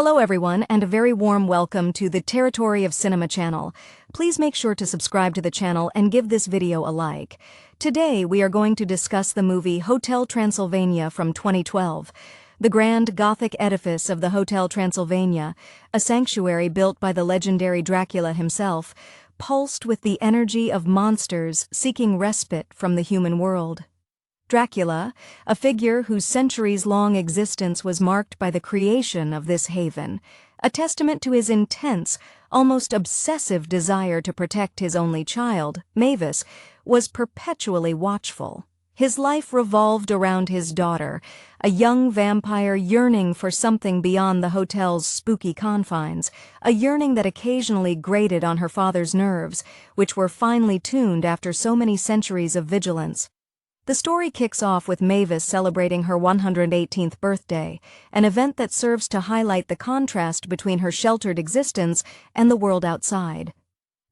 Hello everyone, and a very warm welcome to the Territory of Cinema channel. Please make sure to subscribe to the channel and give this video a like. Today we are going to discuss the movie Hotel Transylvania from 2012. The grand Gothic edifice of the Hotel Transylvania, a sanctuary built by the legendary Dracula himself, pulsed with the energy of monsters seeking respite from the human world. Dracula, a figure whose centuries-long existence was marked by the creation of this haven, a testament to his intense, almost obsessive desire to protect his only child, Mavis, was perpetually watchful. His life revolved around his daughter, a young vampire yearning for something beyond the hotel's spooky confines, a yearning that occasionally grated on her father's nerves, which were finely tuned after so many centuries of vigilance. The story kicks off with Mavis celebrating her 118th birthday, an event that serves to highlight the contrast between her sheltered existence and the world outside.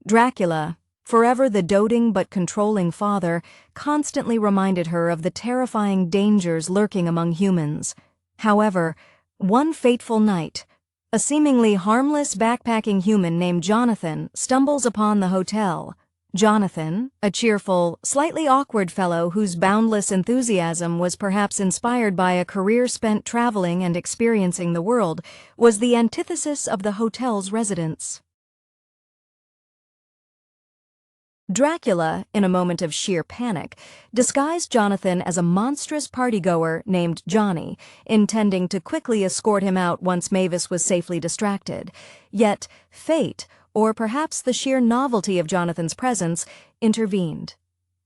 Dracula, forever the doting but controlling father, constantly reminded her of the terrifying dangers lurking among humans. However, one fateful night, a seemingly harmless backpacking human named Jonathan stumbles upon the hotel. Jonathan, a cheerful, slightly awkward fellow whose boundless enthusiasm was perhaps inspired by a career spent traveling and experiencing the world, was the antithesis of the hotel's residents. Dracula, in a moment of sheer panic, disguised Jonathan as a monstrous partygoer named Johnny, intending to quickly escort him out once Mavis was safely distracted. Yet, fate, or perhaps the sheer novelty of Jonathan's presence, intervened.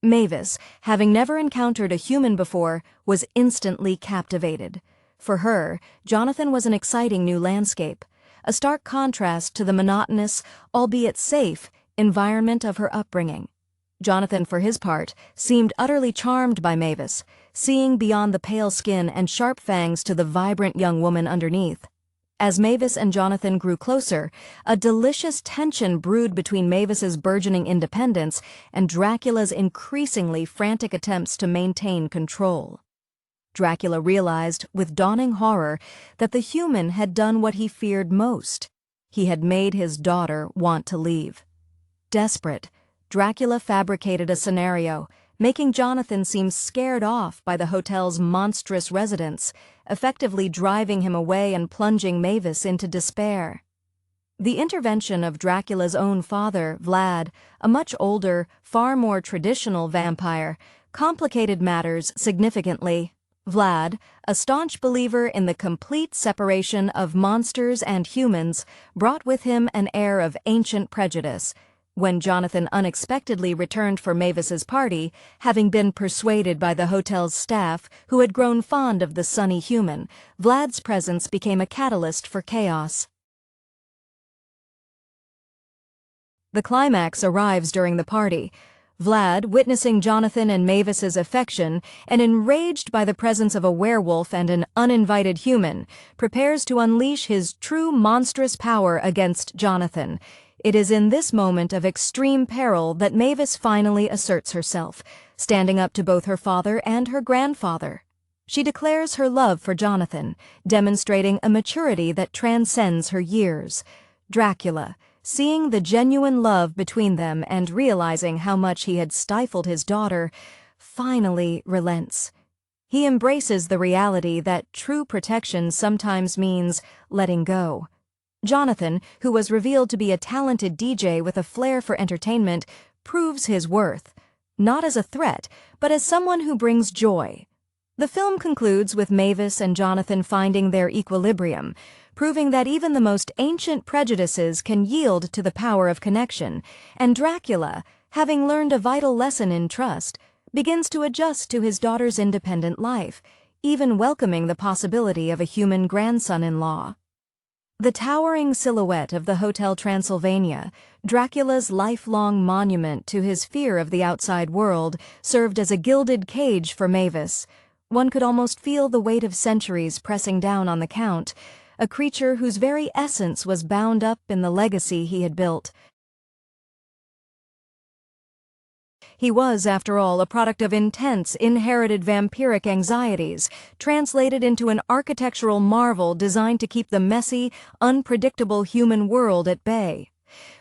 Mavis, having never encountered a human before, was instantly captivated. For her, Jonathan was an exciting new landscape, a stark contrast to the monotonous, albeit safe, environment of her upbringing. Jonathan, for his part, seemed utterly charmed by Mavis, seeing beyond the pale skin and sharp fangs to the vibrant young woman underneath. As Mavis and Jonathan grew closer, a delicious tension brewed between Mavis's burgeoning independence and Dracula's increasingly frantic attempts to maintain control. Dracula realized, with dawning horror, that the human had done what he feared most. He had made his daughter want to leave. Desperate, Dracula fabricated a scenario, making Jonathan seem scared off by the hotel's monstrous residents, effectively driving him away and plunging Mavis into despair. The intervention of Dracula's own father, Vlad, a much older, far more traditional vampire, complicated matters significantly. Vlad, a staunch believer in the complete separation of monsters and humans, brought with him an air of ancient prejudice. When Jonathan unexpectedly returned for Mavis's party, having been persuaded by the hotel's staff who had grown fond of the sunny human, Vlad's presence became a catalyst for chaos. The climax arrives during the party. Vlad, witnessing Jonathan and Mavis's affection and enraged by the presence of a werewolf and an uninvited human, prepares to unleash his true monstrous power against Jonathan. It is in this moment of extreme peril that Mavis finally asserts herself, standing up to both her father and her grandfather. She declares her love for Jonathan, demonstrating a maturity that transcends her years. Dracula, seeing the genuine love between them and realizing how much he had stifled his daughter, finally relents. He embraces the reality that true protection sometimes means letting go. Jonathan, who was revealed to be a talented DJ with a flair for entertainment, proves his worth, not as a threat, but as someone who brings joy. The film concludes with Mavis and Jonathan finding their equilibrium, proving that even the most ancient prejudices can yield to the power of connection, and Dracula, having learned a vital lesson in trust, begins to adjust to his daughter's independent life, even welcoming the possibility of a human grandson-in-law. The towering silhouette of the Hotel Transylvania, Dracula's lifelong monument to his fear of the outside world, served as a gilded cage for Mavis. One could almost feel the weight of centuries pressing down on the Count, a creature whose very essence was bound up in the legacy he had built. He was, after all, a product of intense, inherited vampiric anxieties, translated into an architectural marvel designed to keep the messy, unpredictable human world at bay.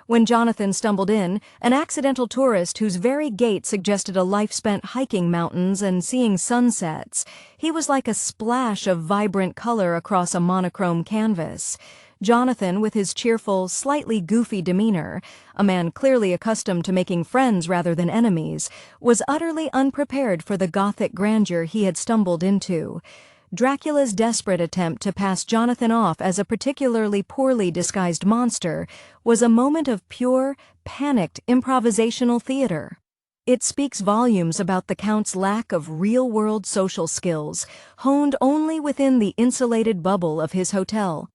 When Jonathan stumbled in, an accidental tourist whose very gait suggested a life spent hiking mountains and seeing sunsets, he was like a splash of vibrant color across a monochrome canvas. Jonathan, with his cheerful, slightly goofy demeanor, a man clearly accustomed to making friends rather than enemies, was utterly unprepared for the Gothic grandeur he had stumbled into. Dracula's desperate attempt to pass Jonathan off as a particularly poorly disguised monster was a moment of pure, panicked improvisational theater. It speaks volumes about the Count's lack of real-world social skills, honed only within the insulated bubble of his hotel.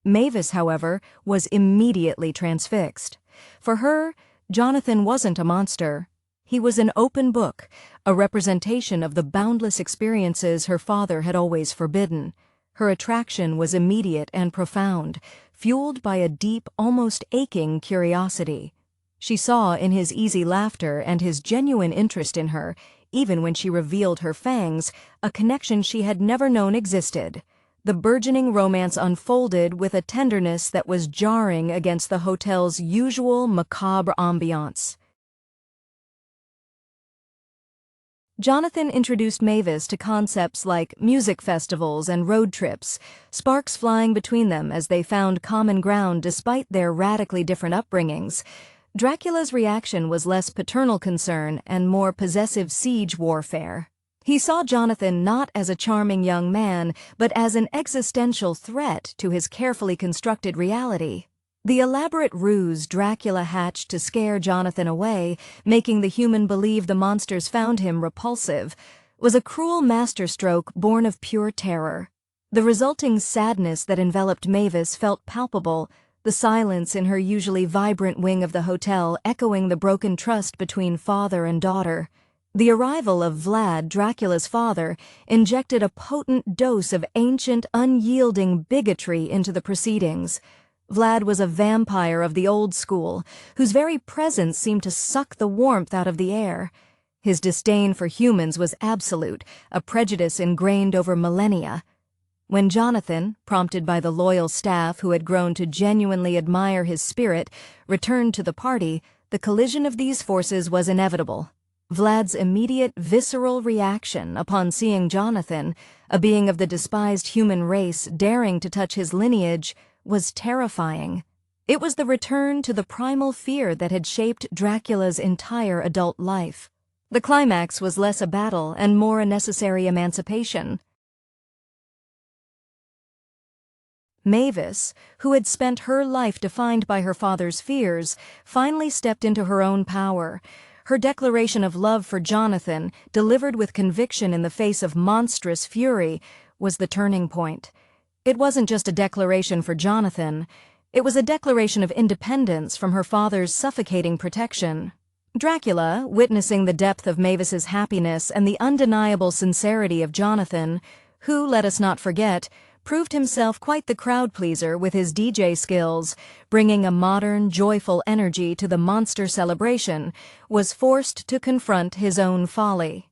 Mavis, however, was immediately transfixed. For her, Jonathan wasn't a monster. He was an open book, a representation of the boundless experiences her father had always forbidden. Her attraction was immediate and profound, fueled by a deep, almost aching curiosity. She saw in his easy laughter and his genuine interest in her, even when she revealed her fangs, a connection she had never known existed. The burgeoning romance unfolded with a tenderness that was jarring against the hotel's usual macabre ambiance. Jonathan introduced Mavis to concepts like music festivals and road trips, sparks flying between them as they found common ground despite their radically different upbringings. Dracula's reaction was less paternal concern and more possessive siege warfare. He saw Jonathan not as a charming young man, but as an existential threat to his carefully constructed reality. The elaborate ruse Dracula hatched to scare Jonathan away, making the human believe the monsters found him repulsive, was a cruel masterstroke born of pure terror. The resulting sadness that enveloped Mavis felt palpable, the silence in her usually vibrant wing of the hotel echoing the broken trust between father and daughter. The arrival of Vlad, Dracula's father, injected a potent dose of ancient, unyielding bigotry into the proceedings. Vlad was a vampire of the old school, whose very presence seemed to suck the warmth out of the air. His disdain for humans was absolute, a prejudice ingrained over millennia. When Jonathan, prompted by the loyal staff who had grown to genuinely admire his spirit, returned to the party, the collision of these forces was inevitable. Vlad's immediate visceral reaction upon seeing Jonathan, a being of the despised human race daring to touch his lineage, was terrifying. It was the return to the primal fear that had shaped Dracula's entire adult life. The climax was less a battle and more a necessary emancipation. Mavis, who had spent her life defined by her father's fears, finally stepped into her own power. Her declaration of love for Jonathan, delivered with conviction in the face of monstrous fury, was the turning point. It wasn't just a declaration for Jonathan. It was a declaration of independence from her father's suffocating protection. Dracula, witnessing the depth of Mavis's happiness and the undeniable sincerity of Jonathan, who, let us not forget, proved himself quite the crowd-pleaser with his DJ skills, bringing a modern, joyful energy to the monster celebration, was forced to confront his own folly.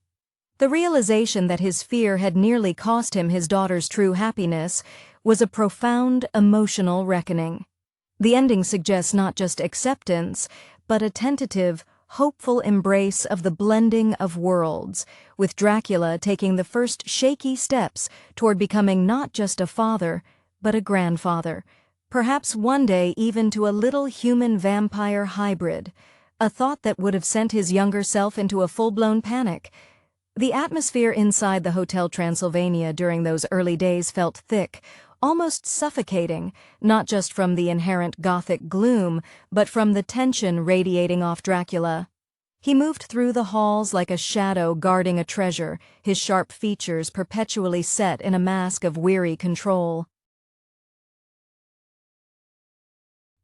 The realization that his fear had nearly cost him his daughter's true happiness was a profound emotional reckoning. The ending suggests not just acceptance, but a tentative, hopeful embrace of the blending of worlds, with Dracula taking the first shaky steps toward becoming not just a father, but a grandfather, perhaps one day even to a little human vampire hybrid, a thought that would have sent his younger self into a full-blown panic. The atmosphere inside the Hotel Transylvania during those early days felt thick, almost suffocating, not just from the inherent Gothic gloom, but from the tension radiating off Dracula. He moved through the halls like a shadow guarding a treasure, his sharp features perpetually set in a mask of weary control.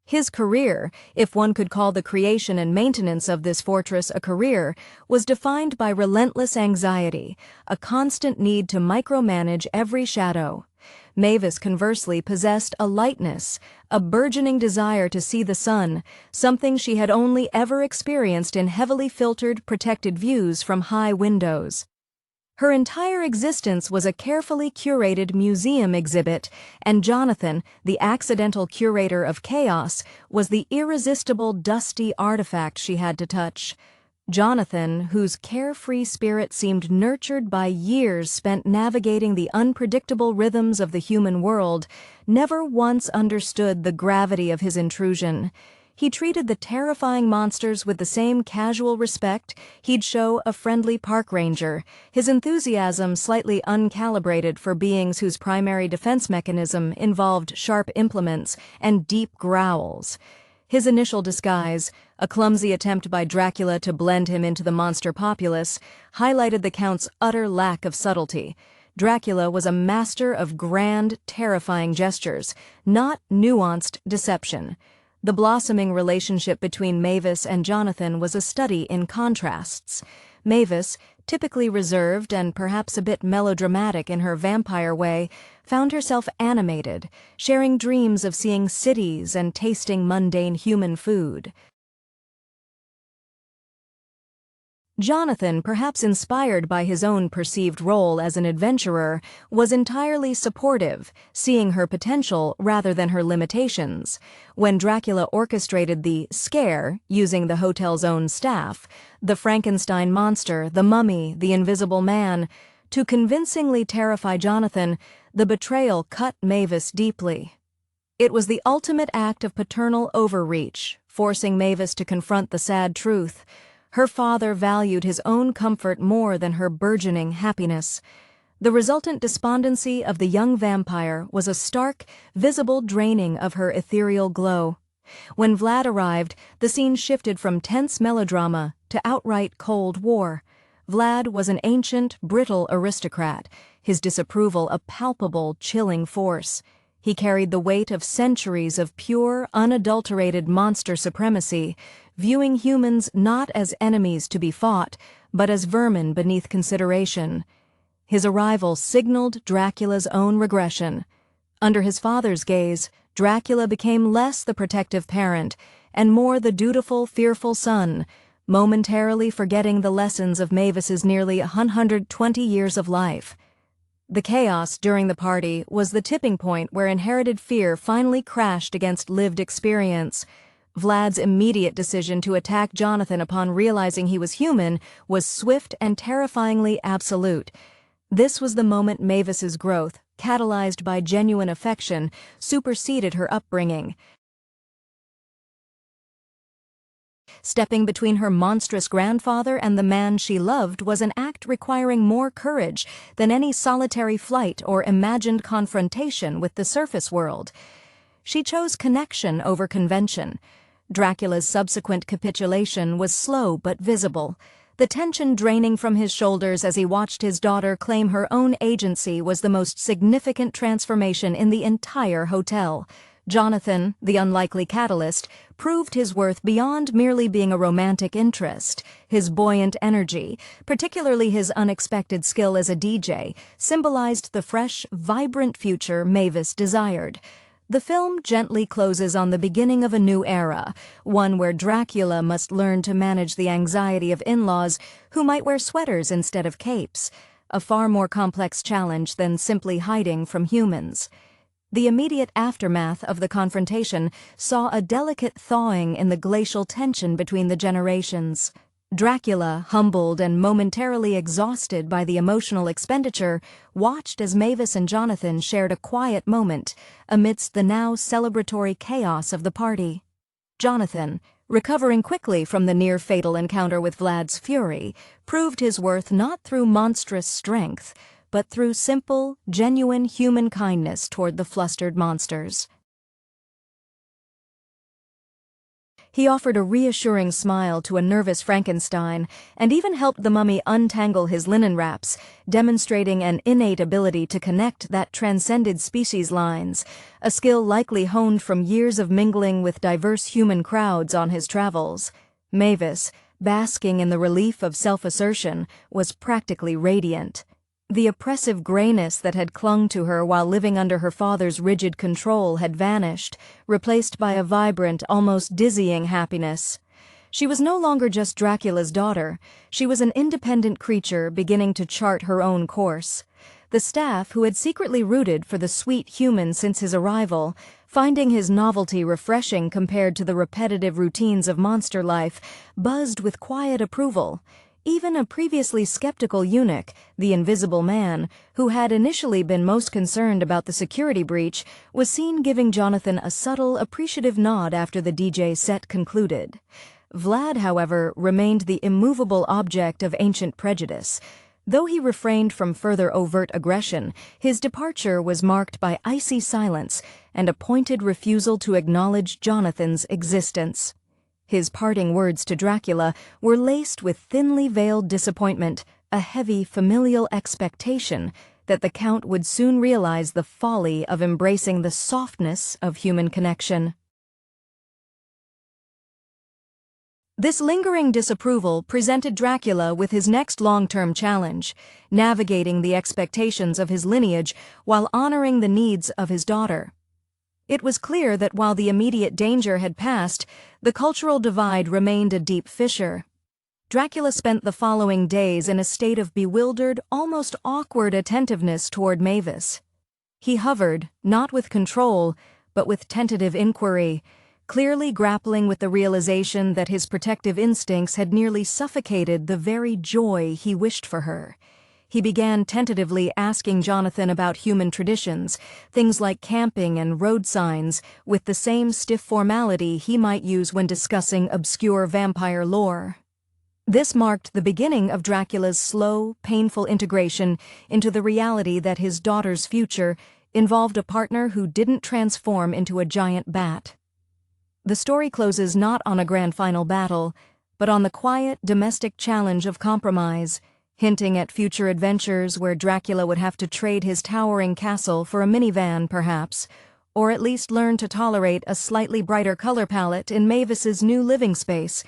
His career, if one could call the creation and maintenance of this fortress a career, was defined by relentless anxiety, a constant need to micromanage every shadow. Mavis, conversely, possessed a lightness, a burgeoning desire to see the sun, something she had only ever experienced in heavily filtered, protected views from high windows. Her entire existence was a carefully curated museum exhibit, and Jonathan, the accidental curator of chaos, was the irresistible dusty artifact she had to touch. Jonathan, whose carefree spirit seemed nurtured by years spent navigating the unpredictable rhythms of the human world, never once understood the gravity of his intrusion. He treated the terrifying monsters with the same casual respect he'd show a friendly park ranger, his enthusiasm slightly uncalibrated for beings whose primary defense mechanism involved sharp implements and deep growls. His initial disguise, a clumsy attempt by Dracula to blend him into the monster populace, highlighted the Count's utter lack of subtlety. Dracula was a master of grand, terrifying gestures, not nuanced deception. The blossoming relationship between Mavis and Jonathan was a study in contrasts. Mavis, typically reserved and perhaps a bit melodramatic in her vampire way, found herself animated, sharing dreams of seeing cities and tasting mundane human food. Jonathan, perhaps inspired by his own perceived role as an adventurer, was entirely supportive, seeing her potential rather than her limitations. When Dracula orchestrated the scare, using the hotel's own staff, the Frankenstein monster, the mummy, the invisible man, to convincingly terrify Jonathan, the betrayal cut Mavis deeply. It was the ultimate act of paternal overreach, forcing Mavis to confront the sad truth. Her father valued his own comfort more than her burgeoning happiness. The resultant despondency of the young vampire was a stark, visible draining of her ethereal glow. When Vlad arrived, the scene shifted from tense melodrama to outright Cold War. Vlad was an ancient, brittle aristocrat, his disapproval a palpable, chilling force. He carried the weight of centuries of pure, unadulterated monster supremacy, viewing humans not as enemies to be fought, but as vermin beneath consideration. His arrival signaled Dracula's own regression. Under his father's gaze, Dracula became less the protective parent and more the dutiful, fearful son, momentarily forgetting the lessons of Mavis's nearly 120 years of life. The chaos during the party was the tipping point where inherited fear finally crashed against lived experience. Vlad's immediate decision to attack Jonathan upon realizing he was human was swift and terrifyingly absolute. This was the moment Mavis's growth, catalyzed by genuine affection, superseded her upbringing. Stepping between her monstrous grandfather and the man she loved was an act requiring more courage than any solitary flight or imagined confrontation with the surface world. She chose connection over convention. Dracula's subsequent capitulation was slow but visible. The tension draining from his shoulders as he watched his daughter claim her own agency was the most significant transformation in the entire hotel. Jonathan, the unlikely catalyst, proved his worth beyond merely being a romantic interest. His buoyant energy, particularly his unexpected skill as a DJ, symbolized the fresh, vibrant future Mavis desired. The film gently closes on the beginning of a new era, one where Dracula must learn to manage the anxiety of in-laws who might wear sweaters instead of capes, a far more complex challenge than simply hiding from humans. The immediate aftermath of the confrontation saw a delicate thawing in the glacial tension between the generations. Dracula, humbled and momentarily exhausted by the emotional expenditure, watched as Mavis and Jonathan shared a quiet moment amidst the now celebratory chaos of the party. Jonathan, recovering quickly from the near-fatal encounter with Vlad's fury, proved his worth not through monstrous strength, but through simple, genuine human kindness toward the flustered monsters. He offered a reassuring smile to a nervous Frankenstein and even helped the mummy untangle his linen wraps, demonstrating an innate ability to connect that transcended species lines, a skill likely honed from years of mingling with diverse human crowds on his travels. Mavis, basking in the relief of self-assertion, was practically radiant. The oppressive grayness that had clung to her while living under her father's rigid control had vanished, replaced by a vibrant, almost dizzying happiness. She was no longer just Dracula's daughter. She was an independent creature beginning to chart her own course. The staff, who had secretly rooted for the sweet human since his arrival, finding his novelty refreshing compared to the repetitive routines of monster life, buzzed with quiet approval. Even a previously skeptical eunuch, the Invisible Man, who had initially been most concerned about the security breach, was seen giving Jonathan a subtle, appreciative nod after the DJ set concluded. Vlad, however, remained the immovable object of ancient prejudice. Though he refrained from further overt aggression, his departure was marked by icy silence and a pointed refusal to acknowledge Jonathan's existence. His parting words to Dracula were laced with thinly veiled disappointment, a heavy familial expectation that the Count would soon realize the folly of embracing the softness of human connection. This lingering disapproval presented Dracula with his next long-term challenge, navigating the expectations of his lineage while honoring the needs of his daughter. It was clear that while the immediate danger had passed, the cultural divide remained a deep fissure. Dracula spent the following days in a state of bewildered, almost awkward attentiveness toward Mavis. He hovered, not with control, but with tentative inquiry, clearly grappling with the realization that his protective instincts had nearly suffocated the very joy he wished for her. He began tentatively asking Jonathan about human traditions, things like camping and road signs, with the same stiff formality he might use when discussing obscure vampire lore. This marked the beginning of Dracula's slow, painful integration into the reality that his daughter's future involved a partner who didn't transform into a giant bat. The story closes not on a grand final battle, but on the quiet, domestic challenge of compromise, hinting at future adventures where Dracula would have to trade his towering castle for a minivan, perhaps, or at least learn to tolerate a slightly brighter color palette in Mavis's new living space.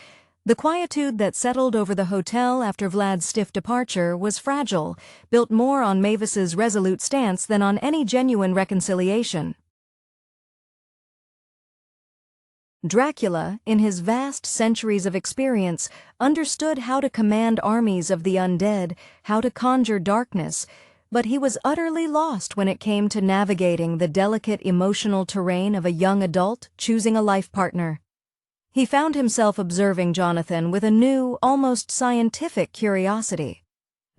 The quietude that settled over the hotel after Vlad's stiff departure was fragile, built more on Mavis's resolute stance than on any genuine reconciliation. Dracula, in his vast centuries of experience, understood how to command armies of the undead, how to conjure darkness, but he was utterly lost when it came to navigating the delicate emotional terrain of a young adult choosing a life partner. He found himself observing Jonathan with a new, almost scientific curiosity.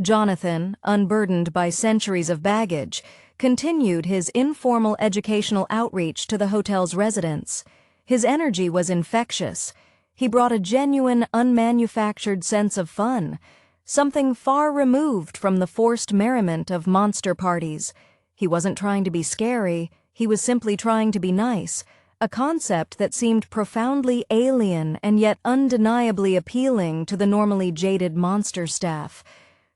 Jonathan, unburdened by centuries of baggage, continued his informal educational outreach to the hotel's residents. His energy was infectious. He brought a genuine, unmanufactured sense of fun, something far removed from the forced merriment of monster parties. He wasn't trying to be scary, he was simply trying to be nice, a concept that seemed profoundly alien and yet undeniably appealing to the normally jaded monster staff.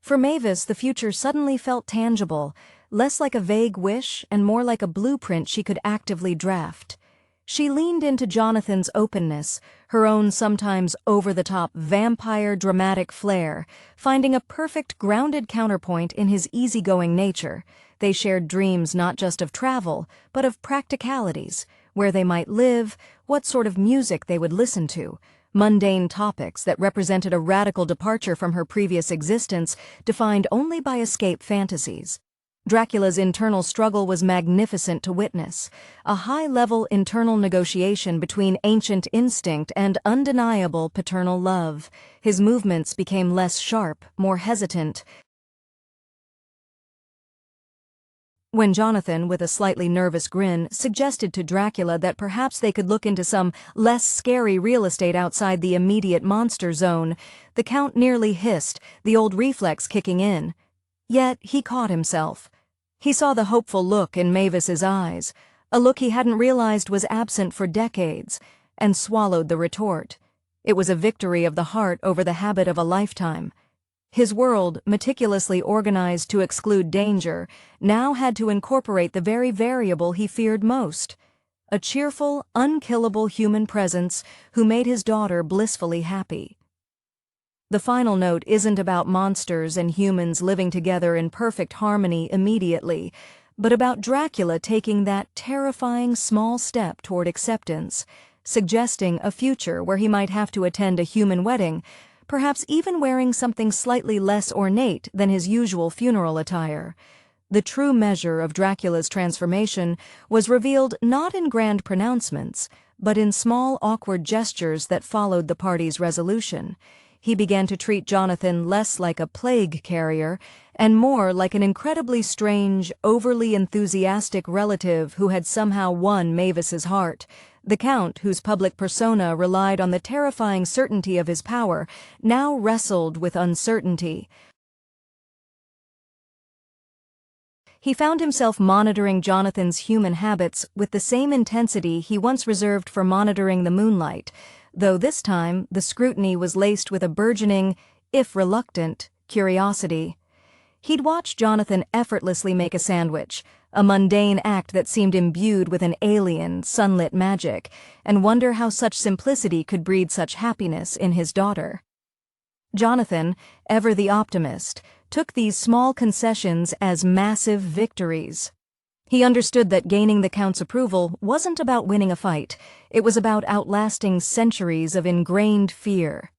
For Mavis, the future suddenly felt tangible, less like a vague wish and more like a blueprint she could actively draft. She leaned into Jonathan's openness, her own sometimes over-the-top vampire dramatic flair, finding a perfect grounded counterpoint in his easygoing nature. They shared dreams not just of travel, but of practicalities, where they might live, what sort of music they would listen to, mundane topics that represented a radical departure from her previous existence, defined only by escape fantasies. Dracula's internal struggle was magnificent to witness, a high-level internal negotiation between ancient instinct and undeniable paternal love. His movements became less sharp, more hesitant. When Jonathan, with a slightly nervous grin, suggested to Dracula that perhaps they could look into some less scary real estate outside the immediate monster zone, the Count nearly hissed, the old reflex kicking in. Yet he caught himself. He saw the hopeful look in Mavis's eyes, a look he hadn't realized was absent for decades. and swallowed the retort. It was a victory of the heart over the habit of a lifetime. His world, meticulously organized to exclude danger, now had to incorporate the very variable he feared most: a cheerful, unkillable human presence who made his daughter blissfully happy. The final note isn't about monsters and humans living together in perfect harmony immediately, but about Dracula taking that terrifying small step toward acceptance, suggesting a future where he might have to attend a human wedding, perhaps even wearing something slightly less ornate than his usual funeral attire. The true measure of Dracula's transformation was revealed not in grand pronouncements, but in small, awkward gestures that followed the party's resolution. He began to treat Jonathan less like a plague carrier and more like an incredibly strange, overly enthusiastic relative who had somehow won Mavis's heart. The Count, whose public persona relied on the terrifying certainty of his power, now wrestled with uncertainty. He found himself monitoring Jonathan's human habits with the same intensity he once reserved for monitoring the moonlight, though this time the scrutiny was laced with a burgeoning, if reluctant, curiosity. He'd watch Jonathan effortlessly make a sandwich, a mundane act that seemed imbued with an alien, sunlit magic, and wonder how such simplicity could breed such happiness in his daughter. Jonathan, ever the optimist, took these small concessions as massive victories. He understood that gaining the Count's approval wasn't about winning a fight, it was about outlasting centuries of ingrained fear.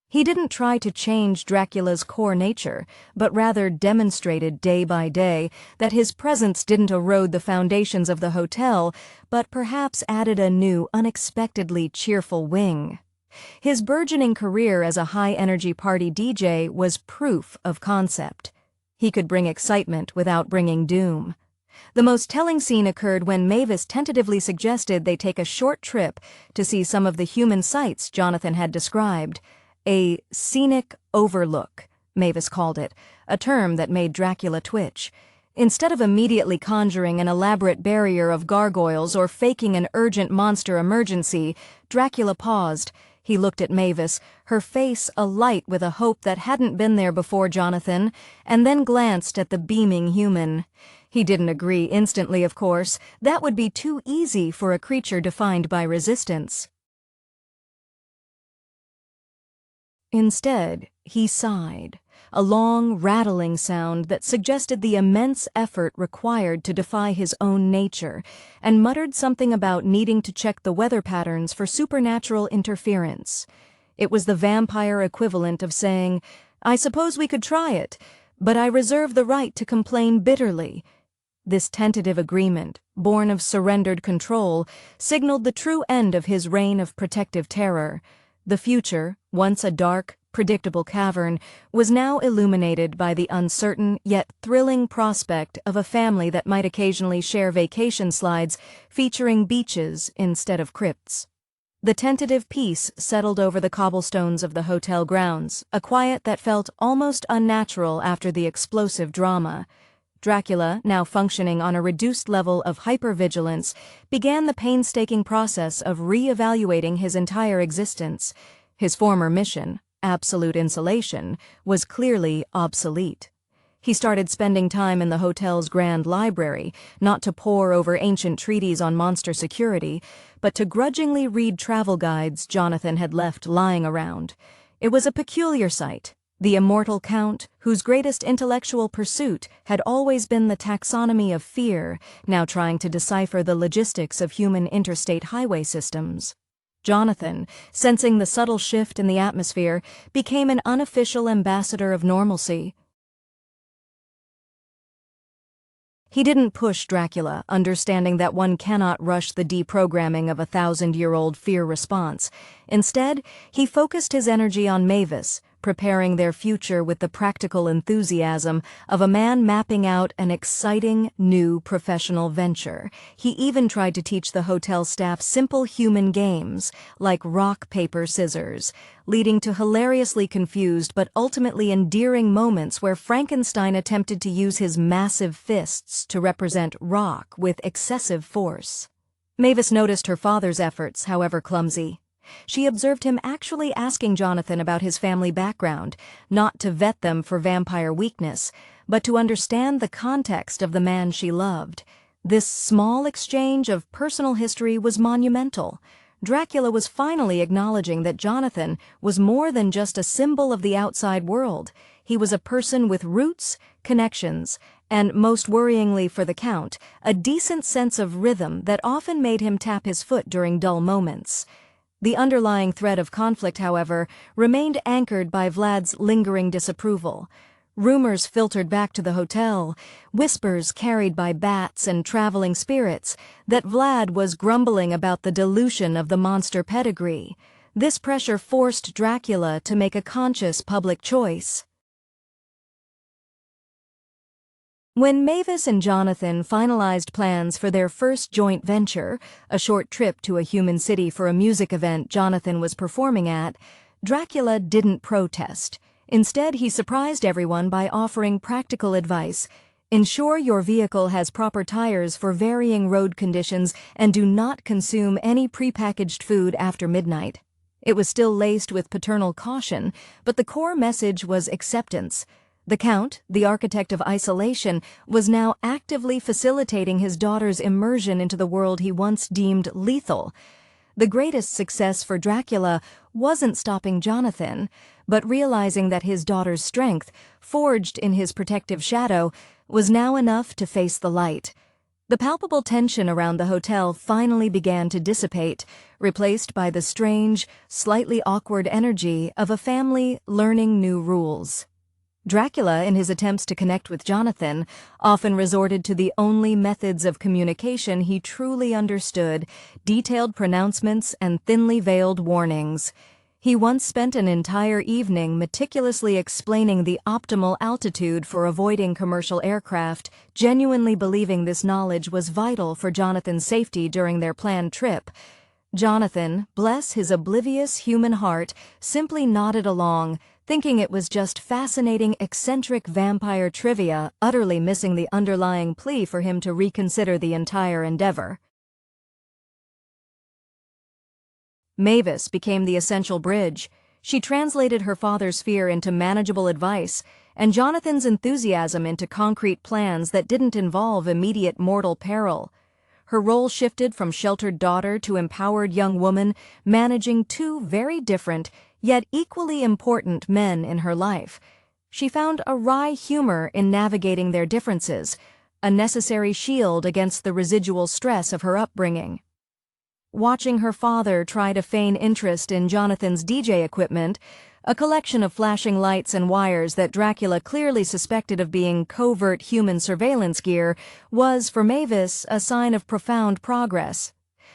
He didn't try to change Dracula's core nature, but rather demonstrated day by day that his presence didn't erode the foundations of the hotel, but perhaps added a new, unexpectedly cheerful wing. His burgeoning career as a high-energy party DJ was proof of concept. He could bring excitement without bringing doom. The most telling scene occurred when Mavis tentatively suggested they take a short trip to see some of the human sights Jonathan had described. A scenic overlook, Mavis called it, a term that made Dracula twitch. Instead of immediately conjuring an elaborate barrier of gargoyles or faking an urgent monster emergency, Dracula paused. He looked at Mavis, her face alight with a hope that hadn't been there before Jonathan, and then glanced at the beaming human. He didn't agree instantly, of course. That would be too easy for a creature defined by resistance. Instead, he sighed, a long, rattling sound that suggested the immense effort required to defy his own nature, and muttered something about needing to check the weather patterns for supernatural interference. It was the vampire equivalent of saying, "I suppose we could try it, but I reserve the right to complain bitterly." This tentative agreement, born of surrendered control, signaled the true end of his reign of protective terror. The future, once a dark, predictable cavern, was now illuminated by the uncertain yet thrilling prospect of a family that might occasionally share vacation slides featuring beaches instead of crypts. The tentative peace settled over the cobblestones of the hotel grounds, a quiet that felt almost unnatural after the explosive drama. Dracula, now functioning on a reduced level of hypervigilance, began the painstaking process of re-evaluating his entire existence. His former mission, absolute insulation, was clearly obsolete. He started spending time in the hotel's grand library, not to pore over ancient treaties on monster security, but to grudgingly read travel guides Jonathan had left lying around. It was a peculiar sight. The immortal Count, whose greatest intellectual pursuit had always been the taxonomy of fear, now trying to decipher the logistics of human interstate highway systems. Jonathan, sensing the subtle shift in the atmosphere, became an unofficial ambassador of normalcy. He didn't push Dracula, understanding that one cannot rush the deprogramming of a 1,000-year-old fear response. Instead, he focused his energy on Mavis, preparing their future with the practical enthusiasm of a man mapping out an exciting, new professional venture. He even tried to teach the hotel staff simple human games, like rock, paper, scissors, leading to hilariously confused but ultimately endearing moments where Frankenstein attempted to use his massive fists to represent rock with excessive force. Mavis noticed her father's efforts, however clumsy. She observed him actually asking Jonathan about his family background, not to vet them for vampire weakness, but to understand the context of the man she loved. This small exchange of personal history was monumental. Dracula was finally acknowledging that Jonathan was more than just a symbol of the outside world. He was a person with roots, connections, and, most worryingly for the Count, a decent sense of rhythm that often made him tap his foot during dull moments. The underlying thread of conflict, however, remained anchored by Vlad's lingering disapproval. Rumors filtered back to the hotel, whispers carried by bats and traveling spirits, that Vlad was grumbling about the dilution of the monster pedigree. This pressure forced Dracula to make a conscious public choice. When Mavis and Jonathan finalized plans for their first joint venture, a short trip to a human city for a music event Jonathan was performing at, Dracula didn't protest. Instead, he surprised everyone by offering practical advice. Ensure your vehicle has proper tires for varying road conditions and do not consume any prepackaged food after midnight. It was still laced with paternal caution, but the core message was acceptance. The Count, the architect of isolation, was now actively facilitating his daughter's immersion into the world he once deemed lethal. The greatest success for Dracula wasn't stopping Jonathan, but realizing that his daughter's strength, forged in his protective shadow, was now enough to face the light. The palpable tension around the hotel finally began to dissipate, replaced by the strange, slightly awkward energy of a family learning new rules. Dracula, in his attempts to connect with Jonathan, often resorted to the only methods of communication he truly understood: detailed pronouncements and thinly veiled warnings. He once spent an entire evening meticulously explaining the optimal altitude for avoiding commercial aircraft, genuinely believing this knowledge was vital for Jonathan's safety during their planned trip. Jonathan, bless his oblivious human heart, simply nodded along, thinking it was just fascinating, eccentric vampire trivia, utterly missing the underlying plea for him to reconsider the entire endeavor. Mavis became the essential bridge. She translated her father's fear into manageable advice, and Jonathan's enthusiasm into concrete plans that didn't involve immediate mortal peril. Her role shifted from sheltered daughter to empowered young woman, managing two very different, yet equally important men in her life. She found a wry humor in navigating their differences, a necessary shield against the residual stress of her upbringing. Watching her father try to feign interest in Jonathan's DJ equipment, a collection of flashing lights and wires that Dracula clearly suspected of being covert human surveillance gear, was, for Mavis, a sign of profound progress.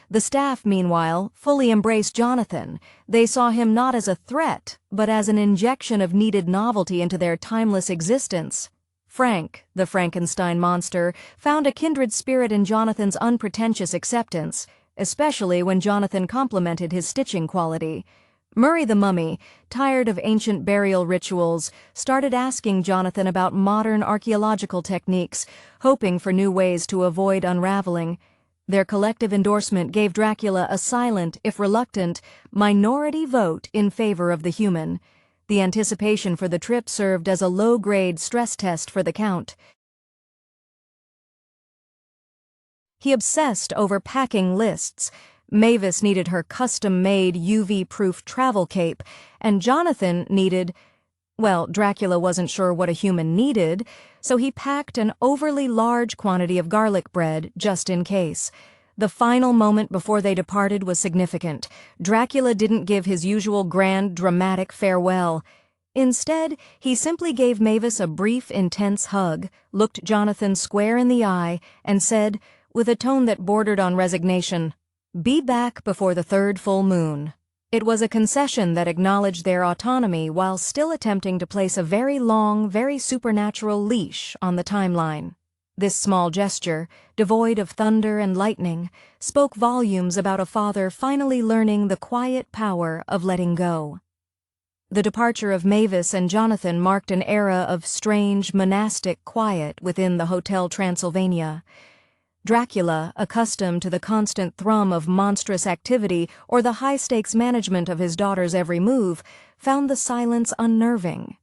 The staff, meanwhile, fully embraced Jonathan. They saw him not as a threat, but as an injection of needed novelty into their timeless existence. Frank, the Frankenstein monster, found a kindred spirit in Jonathan's unpretentious acceptance, especially when Jonathan complimented his stitching quality. Murray the Mummy, tired of ancient burial rituals, started asking Jonathan about modern archaeological techniques, hoping for new ways to avoid unraveling. Their collective endorsement gave Dracula a silent, if reluctant, minority vote in favor of the human. The anticipation for the trip served as a low-grade stress test for the Count. He obsessed over packing lists. Mavis needed her custom-made UV-proof travel cape, and Jonathan needed... Well, Dracula wasn't sure what a human needed, so he packed an overly large quantity of garlic bread just in case. The final moment before they departed was significant. Dracula didn't give his usual grand, dramatic farewell. Instead, he simply gave Mavis a brief, intense hug, looked Jonathan square in the eye, and said, with a tone that bordered on resignation, "Be back before the third full moon." It was a concession that acknowledged their autonomy while still attempting to place a very long, very supernatural leash on the timeline. This small gesture, devoid of thunder and lightning, spoke volumes about a father finally learning the quiet power of letting go. The departure of Mavis and Jonathan marked an era of strange, monastic quiet within the Hotel Transylvania. Dracula, accustomed to the constant thrum of monstrous activity or the high-stakes management of his daughter's every move, found the silence unnerving.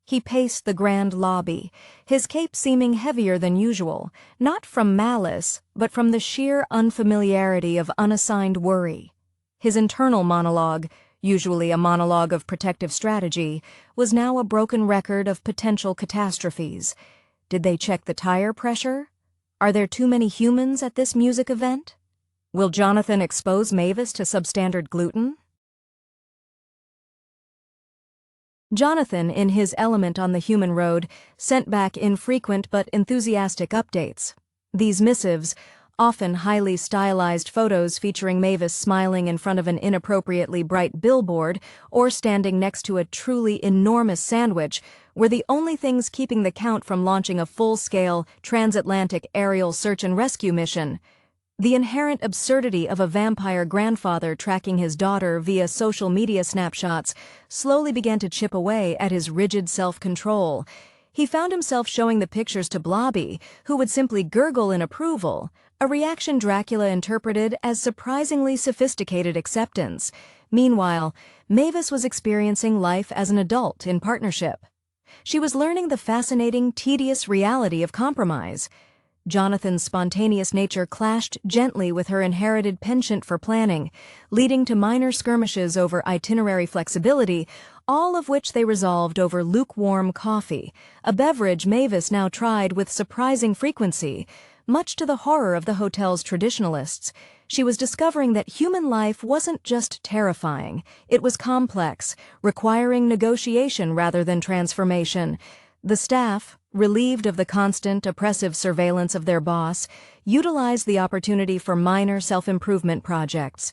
He paced the grand lobby, his cape seeming heavier than usual, not from malice, but from the sheer unfamiliarity of unassigned worry. His internal monologue, usually a monologue of protective strategy, was now a broken record of potential catastrophes. Did they check the tire pressure? Are there too many humans at this music event? Will Jonathan expose Mavis to substandard gluten? Jonathan, in his element on the human road, sent back infrequent but enthusiastic updates. These missives, often highly stylized photos featuring Mavis smiling in front of an inappropriately bright billboard or standing next to a truly enormous sandwich, were the only things keeping the Count from launching a full-scale transatlantic aerial search and rescue mission. The inherent absurdity of a vampire grandfather tracking his daughter via social media snapshots slowly began to chip away at his rigid self-control. He found himself showing the pictures to Blobby, who would simply gurgle in approval, a reaction Dracula interpreted as surprisingly sophisticated acceptance. Meanwhile, Mavis was experiencing life as an adult in partnership. She was learning the fascinating, tedious reality of compromise. Jonathan's spontaneous nature clashed gently with her inherited penchant for planning, leading to minor skirmishes over itinerary flexibility, all of which they resolved over lukewarm coffee, a beverage Mavis now tried with surprising frequency. Much to the horror of the hotel's traditionalists, she was discovering that human life wasn't just terrifying, it was complex, requiring negotiation rather than transformation. The staff, relieved of the constant, oppressive surveillance of their boss, utilized the opportunity for minor self-improvement projects.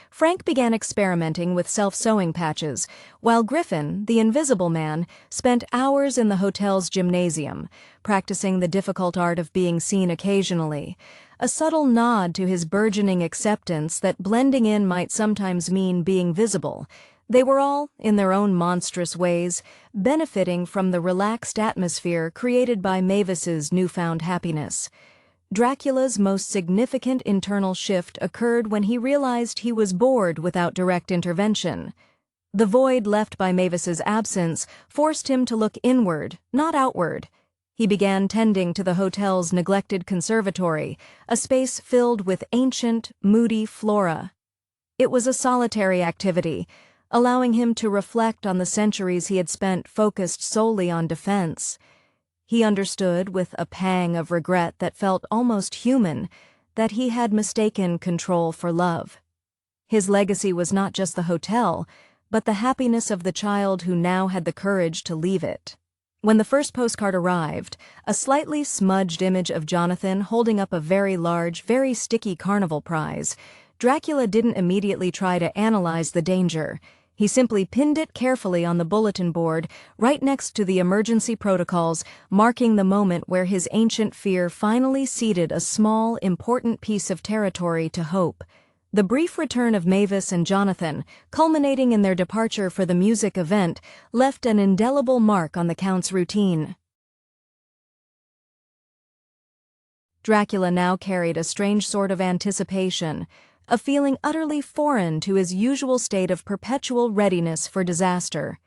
Frank began experimenting with self-sewing patches, while Griffin, the Invisible Man, spent hours in the hotel's gymnasium, practicing the difficult art of being seen occasionally, a subtle nod to his burgeoning acceptance that blending in might sometimes mean being visible. They were all, in their own monstrous ways, benefiting from the relaxed atmosphere created by Mavis's newfound happiness. Dracula's most significant internal shift occurred when he realized he was bored without direct intervention. The void left by Mavis's absence forced him to look inward, not outward. He began tending to the hotel's neglected conservatory, a space filled with ancient, moody flora. It was a solitary activity, allowing him to reflect on the centuries he had spent focused solely on defense. He understood with a pang of regret that felt almost human that he had mistaken control for love. His legacy was not just the hotel, but the happiness of the child who now had the courage to leave it. When the first postcard arrived, a slightly smudged image of Jonathan holding up a very large, very sticky carnival prize, Dracula didn't immediately try to analyze the danger. He simply pinned it carefully on the bulletin board, right next to the emergency protocols, marking the moment where his ancient fear finally ceded a small, important piece of territory to hope. The brief return of Mavis and Jonathan, culminating in their departure for the music event, left an indelible mark on the Count's routine. Dracula now carried a strange sort of anticipation, a feeling utterly foreign to his usual state of perpetual readiness for disaster.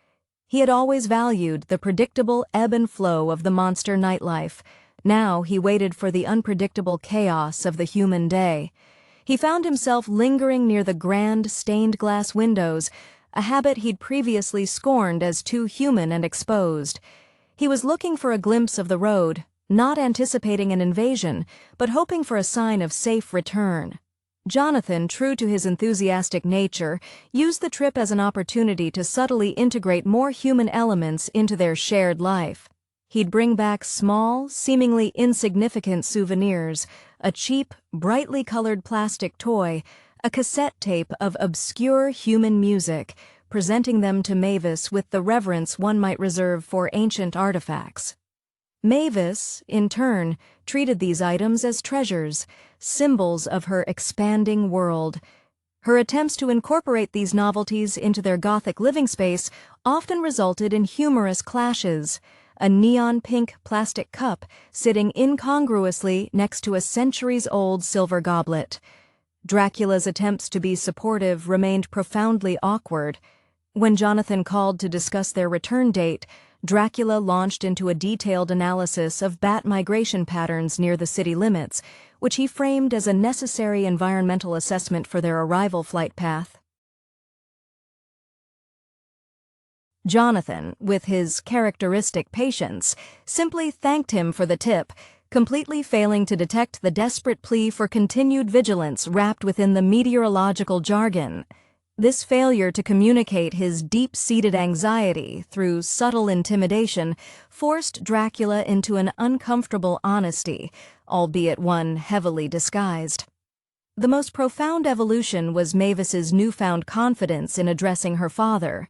He had always valued the predictable ebb and flow of the monster nightlife. Now he waited for the unpredictable chaos of the human day. He found himself lingering near the grand, stained-glass windows, a habit he'd previously scorned as too human and exposed. He was looking for a glimpse of the road, not anticipating an invasion, but hoping for a sign of safe return. Jonathan, true to his enthusiastic nature, used the trip as an opportunity to subtly integrate more human elements into their shared life. He'd bring back small, seemingly insignificant souvenirs, a cheap, brightly colored plastic toy, a cassette tape of obscure human music, presenting them to Mavis with the reverence one might reserve for ancient artifacts. Mavis, in turn, treated these items as treasures, symbols of her expanding world. Her attempts to incorporate these novelties into their Gothic living space often resulted in humorous clashes. a neon-pink plastic cup sitting incongruously next to a centuries-old silver goblet. Dracula's attempts to be supportive remained profoundly awkward. When Jonathan called to discuss their return date, Dracula launched into a detailed analysis of bat migration patterns near the city limits, which he framed as a necessary environmental assessment for their arrival flight path. Jonathan, with his characteristic patience, simply thanked him for the tip, completely failing to detect the desperate plea for continued vigilance wrapped within the meteorological jargon. This failure to communicate his deep-seated anxiety through subtle intimidation forced Dracula into an uncomfortable honesty, albeit one heavily disguised. The most profound evolution was Mavis's newfound confidence in addressing her father.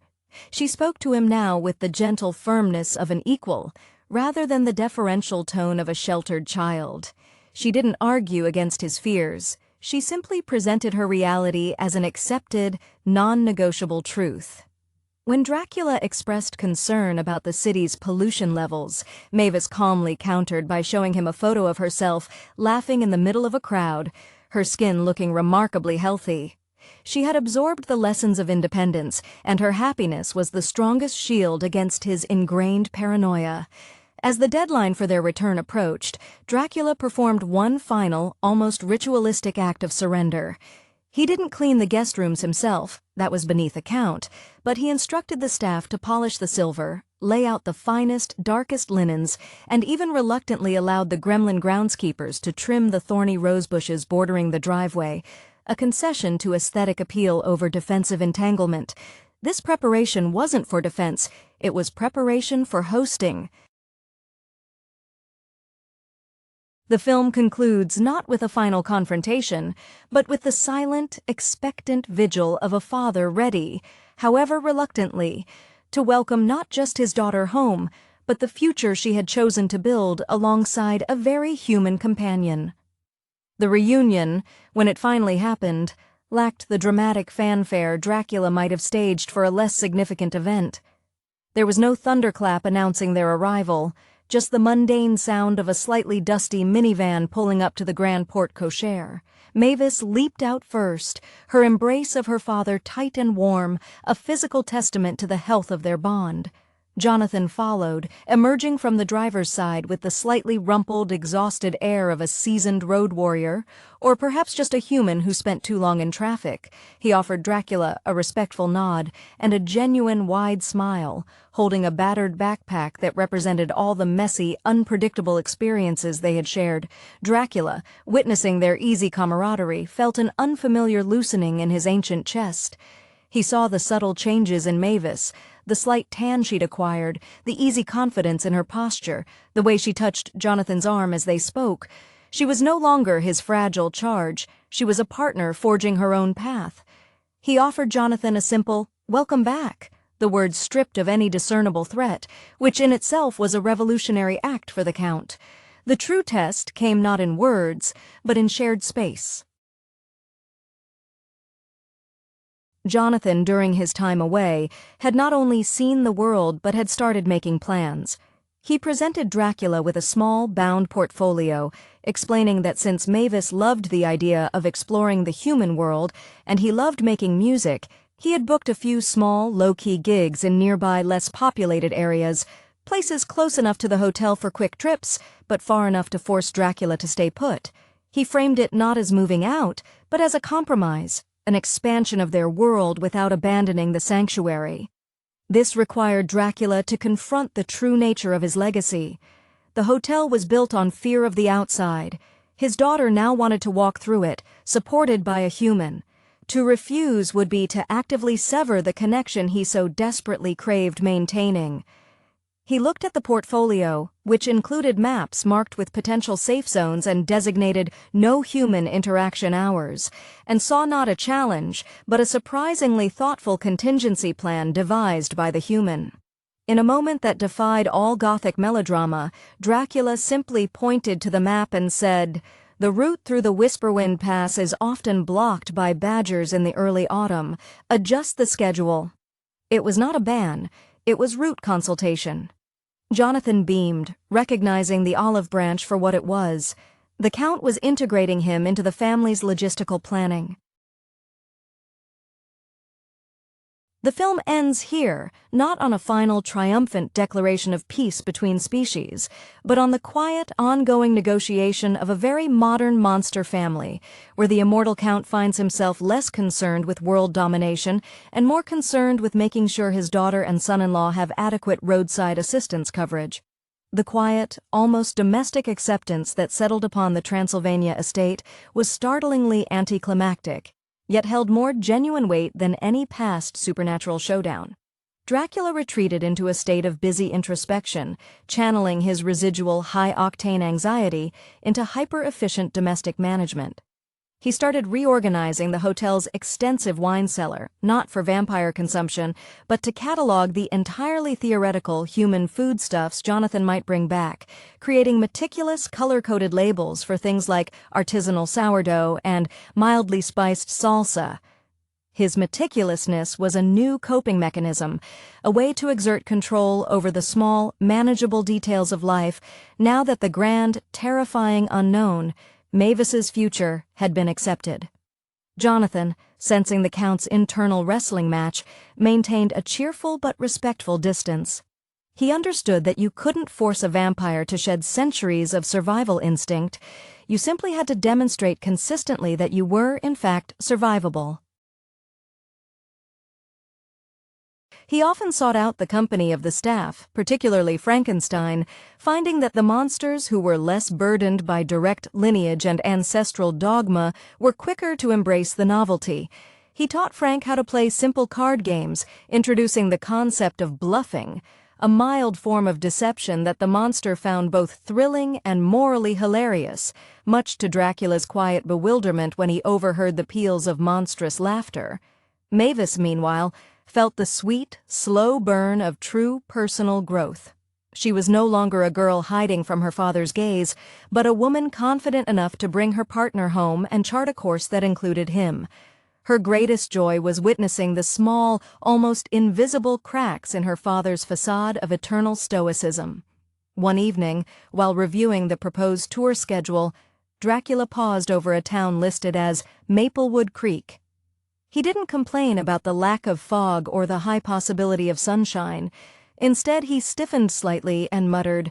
She spoke to him now with the gentle firmness of an equal, rather than the deferential tone of a sheltered child. She didn't argue against his fears. She simply presented her reality as an accepted, non-negotiable truth. When Dracula expressed concern about the city's pollution levels, Mavis calmly countered by showing him a photo of herself laughing in the middle of a crowd, her skin looking remarkably healthy. She had absorbed the lessons of independence, and her happiness was the strongest shield against his ingrained paranoia. As the deadline for their return approached, Dracula performed one final, almost ritualistic act of surrender. He didn't clean the guest rooms himself, that was beneath account, but he instructed the staff to polish the silver, lay out the finest, darkest linens, and even reluctantly allowed the gremlin groundskeepers to trim the thorny rosebushes bordering the driveway, a concession to aesthetic appeal over defensive entanglement. This preparation wasn't for defense, it was preparation for hosting. The film concludes not with a final confrontation, but with the silent, expectant vigil of a father ready, however reluctantly, to welcome not just his daughter home, but the future she had chosen to build alongside a very human companion. The reunion, when it finally happened, lacked the dramatic fanfare Dracula might have staged for a less significant event. There was no thunderclap announcing their arrival, just the mundane sound of a slightly dusty minivan pulling up to the grand porte-cochere. Mavis leaped out first, her embrace of her father tight and warm, a physical testament to the health of their bond. Jonathan followed, emerging from the driver's side with the slightly rumpled, exhausted air of a seasoned road warrior, or perhaps just a human who spent too long in traffic. He offered Dracula a respectful nod and a genuine wide smile, holding a battered backpack that represented all the messy, unpredictable experiences they had shared. Dracula, witnessing their easy camaraderie, felt an unfamiliar loosening in his ancient chest. He saw the subtle changes in Mavis, the slight tan she'd acquired, the easy confidence in her posture, the way she touched Jonathan's arm as they spoke. She was no longer his fragile charge. She was a partner forging her own path. He offered Jonathan a simple, "Welcome back," the words stripped of any discernible threat, which in itself was a revolutionary act for the Count. The true test came not in words, but in shared space. Jonathan, during his time away, had not only seen the world but had started making plans. He presented Dracula with a small, bound portfolio, explaining that since Mavis loved the idea of exploring the human world and he loved making music, he had booked a few small, low-key gigs in nearby, less populated areas, places close enough to the hotel for quick trips, but far enough to force Dracula to stay put. He framed it not as moving out, but as a compromise, an expansion of their world without abandoning the sanctuary. This required Dracula to confront the true nature of his legacy. The hotel was built on fear of the outside. His daughter now wanted to walk through it, supported by a human. To refuse would be to actively sever the connection he so desperately craved maintaining. He looked at the portfolio, which included maps marked with potential safe zones and designated no human interaction hours, and saw not a challenge, but a surprisingly thoughtful contingency plan devised by the human. In a moment that defied all Gothic melodrama, Dracula simply pointed to the map and said, "The route through the Whisperwind Pass is often blocked by badgers in the early autumn. Adjust the schedule." It was not a ban. It was route consultation. Jonathan beamed, recognizing the olive branch for what it was. The Count was integrating him into the family's logistical planning. The film ends here, not on a final triumphant declaration of peace between species, but on the quiet, ongoing negotiation of a very modern monster family, where the immortal Count finds himself less concerned with world domination and more concerned with making sure his daughter and son-in-law have adequate roadside assistance coverage. The quiet, almost domestic acceptance that settled upon the Transylvania estate was startlingly anticlimactic, yet held more genuine weight than any past supernatural showdown. Dracula retreated into a state of busy introspection, channeling his residual high-octane anxiety into hyper-efficient domestic management. He started reorganizing the hotel's extensive wine cellar, not for vampire consumption, but to catalog the entirely theoretical human foodstuffs Jonathan might bring back, creating meticulous color-coded labels for things like artisanal sourdough and mildly spiced salsa. His meticulousness was a new coping mechanism, a way to exert control over the small, manageable details of life, now that the grand, terrifying unknown, Mavis's future, had been accepted. Jonathan, sensing the Count's internal wrestling match, maintained a cheerful but respectful distance. He understood that you couldn't force a vampire to shed centuries of survival instinct. You simply had to demonstrate consistently that you were, in fact, survivable. He often sought out the company of the staff, particularly Frankenstein, finding that the monsters who were less burdened by direct lineage and ancestral dogma were quicker to embrace the novelty. He taught Frank how to play simple card games, introducing the concept of bluffing, a mild form of deception that the monster found both thrilling and morally hilarious, much to Dracula's quiet bewilderment when he overheard the peals of monstrous laughter. Mavis, meanwhile, felt the sweet, slow burn of true personal growth. She was no longer a girl hiding from her father's gaze, but a woman confident enough to bring her partner home and chart a course that included him. Her greatest joy was witnessing the small, almost invisible cracks in her father's facade of eternal stoicism. One evening, while reviewing the proposed tour schedule, Dracula paused over a town listed as Maplewood Creek. He didn't complain about the lack of fog or the high possibility of sunshine. Instead, he stiffened slightly and muttered,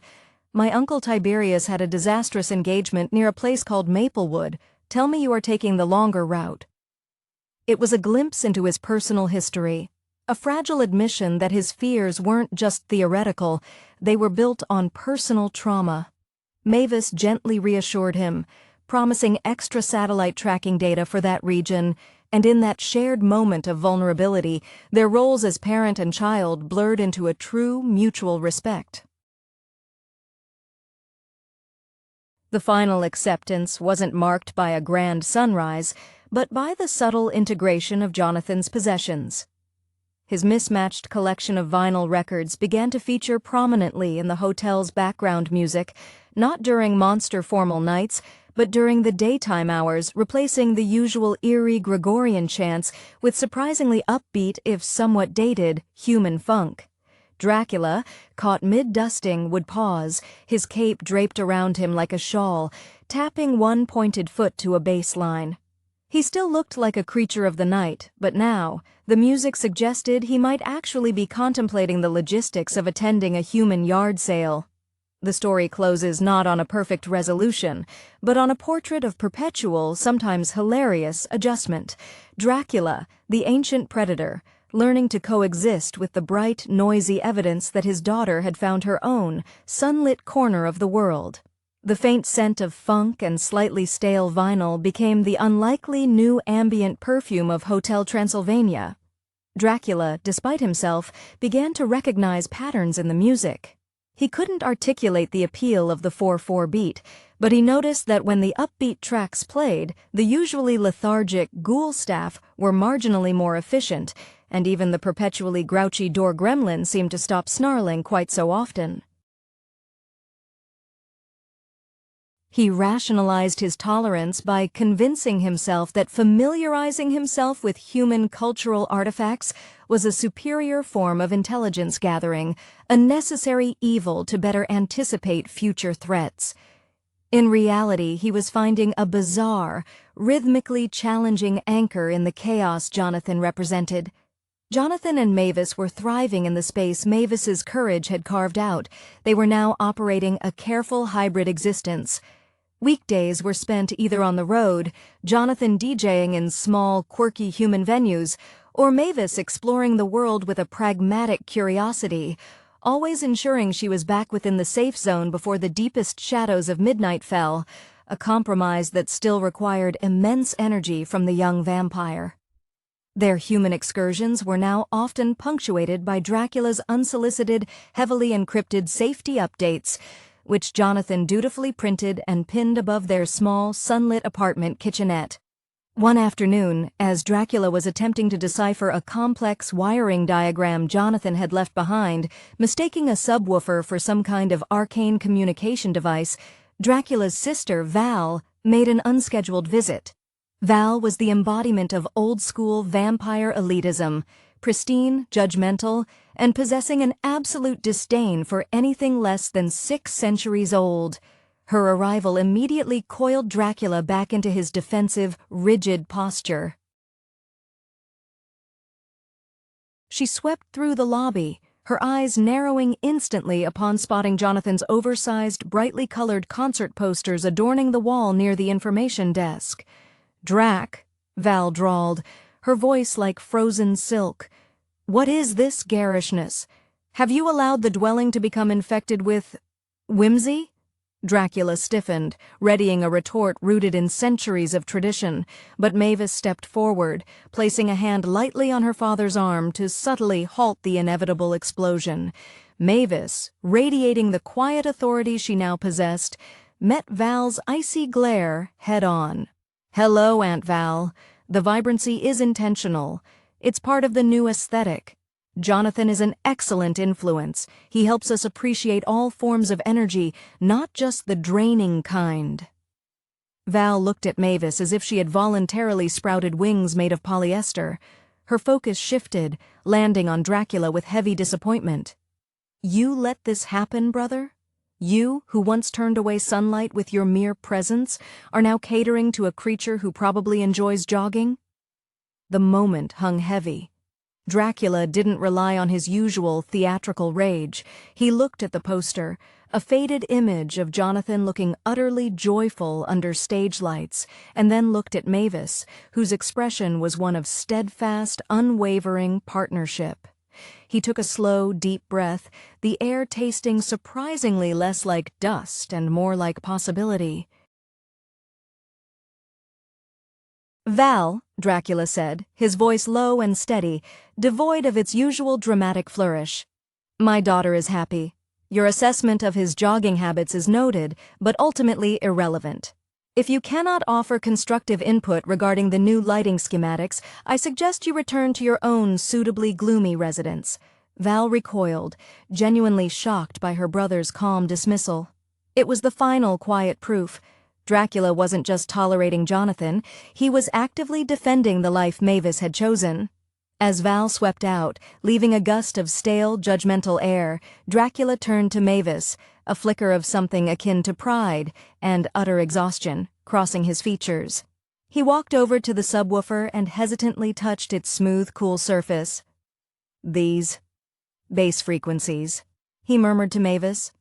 "My uncle Tiberius had a disastrous engagement near a place called Maplewood. Tell me you are taking the longer route." It was a glimpse into his personal history, a fragile admission that his fears weren't just theoretical, they were built on personal trauma. Mavis gently reassured him, promising extra satellite tracking data for that region, and in that shared moment of vulnerability, their roles as parent and child blurred into a true mutual respect. The final acceptance wasn't marked by a grand sunrise, but by the subtle integration of Jonathan's possessions. His mismatched collection of vinyl records began to feature prominently in the hotel's background music, not during monster formal nights, but during the daytime hours, replacing the usual eerie Gregorian chants with surprisingly upbeat, if somewhat dated, human funk. Dracula, caught mid-dusting, would pause, his cape draped around him like a shawl, tapping one pointed foot to a bass line. He still looked like a creature of the night, but now, the music suggested he might actually be contemplating the logistics of attending a human yard sale. The story closes not on a perfect resolution, but on a portrait of perpetual, sometimes hilarious, adjustment. Dracula, the ancient predator, learning to coexist with the bright, noisy evidence that his daughter had found her own, sunlit corner of the world. The faint scent of funk and slightly stale vinyl became the unlikely new ambient perfume of Hotel Transylvania. Dracula, despite himself, began to recognize patterns in the music. He couldn't articulate the appeal of the 4/4 beat, but he noticed that when the upbeat tracks played, the usually lethargic ghoul staff were marginally more efficient, and even the perpetually grouchy door gremlin seemed to stop snarling quite so often. He rationalized his tolerance by convincing himself that familiarizing himself with human cultural artifacts was a superior form of intelligence gathering, a necessary evil to better anticipate future threats. In reality, he was finding a bizarre, rhythmically challenging anchor in the chaos Jonathan represented. Jonathan and Mavis were thriving in the space Mavis's courage had carved out. They were now operating a careful hybrid existence. Weekdays were spent either on the road, Jonathan DJing in small, quirky human venues, or Mavis exploring the world with a pragmatic curiosity, always ensuring she was back within the safe zone before the deepest shadows of midnight fell, a compromise that still required immense energy from the young vampire. Their human excursions were now often punctuated by Dracula's unsolicited, heavily encrypted safety updates, which Jonathan dutifully printed and pinned above their small, sunlit apartment kitchenette. One afternoon, as Dracula was attempting to decipher a complex wiring diagram Jonathan had left behind, mistaking a subwoofer for some kind of arcane communication device, Dracula's sister, Val, made an unscheduled visit. Val was the embodiment of old-school vampire elitism, pristine, judgmental, and possessing an absolute disdain for anything less than 6 centuries old. Her arrival immediately coiled Dracula back into his defensive, rigid posture. She swept through the lobby, her eyes narrowing instantly upon spotting Jonathan's oversized, brightly colored concert posters adorning the wall near the information desk. "Drac," Val drawled, her voice like frozen silk. "What is this garishness? Have you allowed the dwelling to become infected with whimsy?" Dracula stiffened, readying a retort rooted in centuries of tradition, but Mavis stepped forward, placing a hand lightly on her father's arm to subtly halt the inevitable explosion. Mavis, radiating the quiet authority she now possessed, met Val's icy glare head-on. "Hello, Aunt Val. The vibrancy is intentional. It's part of the new aesthetic. Jonathan is an excellent influence. He helps us appreciate all forms of energy, not just the draining kind." Val looked at Mavis as if she had voluntarily sprouted wings made of polyester. Her focus shifted, landing on Dracula with heavy disappointment. "You let this happen, brother? You, who once turned away sunlight with your mere presence, are now catering to a creature who probably enjoys jogging?" The moment hung heavy. Dracula didn't rely on his usual theatrical rage. He looked at the poster, a faded image of Jonathan looking utterly joyful under stage lights, and then looked at Mavis, whose expression was one of steadfast, unwavering partnership. He took a slow, deep breath, the air tasting surprisingly less like dust and more like possibility. "Val," Dracula said, his voice low and steady, devoid of its usual dramatic flourish. "My daughter is happy. Your assessment of his jogging habits is noted, but ultimately irrelevant. If you cannot offer constructive input regarding the new lighting schematics, I suggest you return to your own suitably gloomy residence." Val recoiled, genuinely shocked by her brother's calm dismissal. It was the final quiet proof. Dracula wasn't just tolerating Jonathan, he was actively defending the life Mavis had chosen. As Val swept out, leaving a gust of stale, judgmental air, Dracula turned to Mavis, a flicker of something akin to pride and utter exhaustion crossing his features. He walked over to the subwoofer and hesitantly touched its smooth, cool surface. "These bass frequencies," he murmured to Mavis.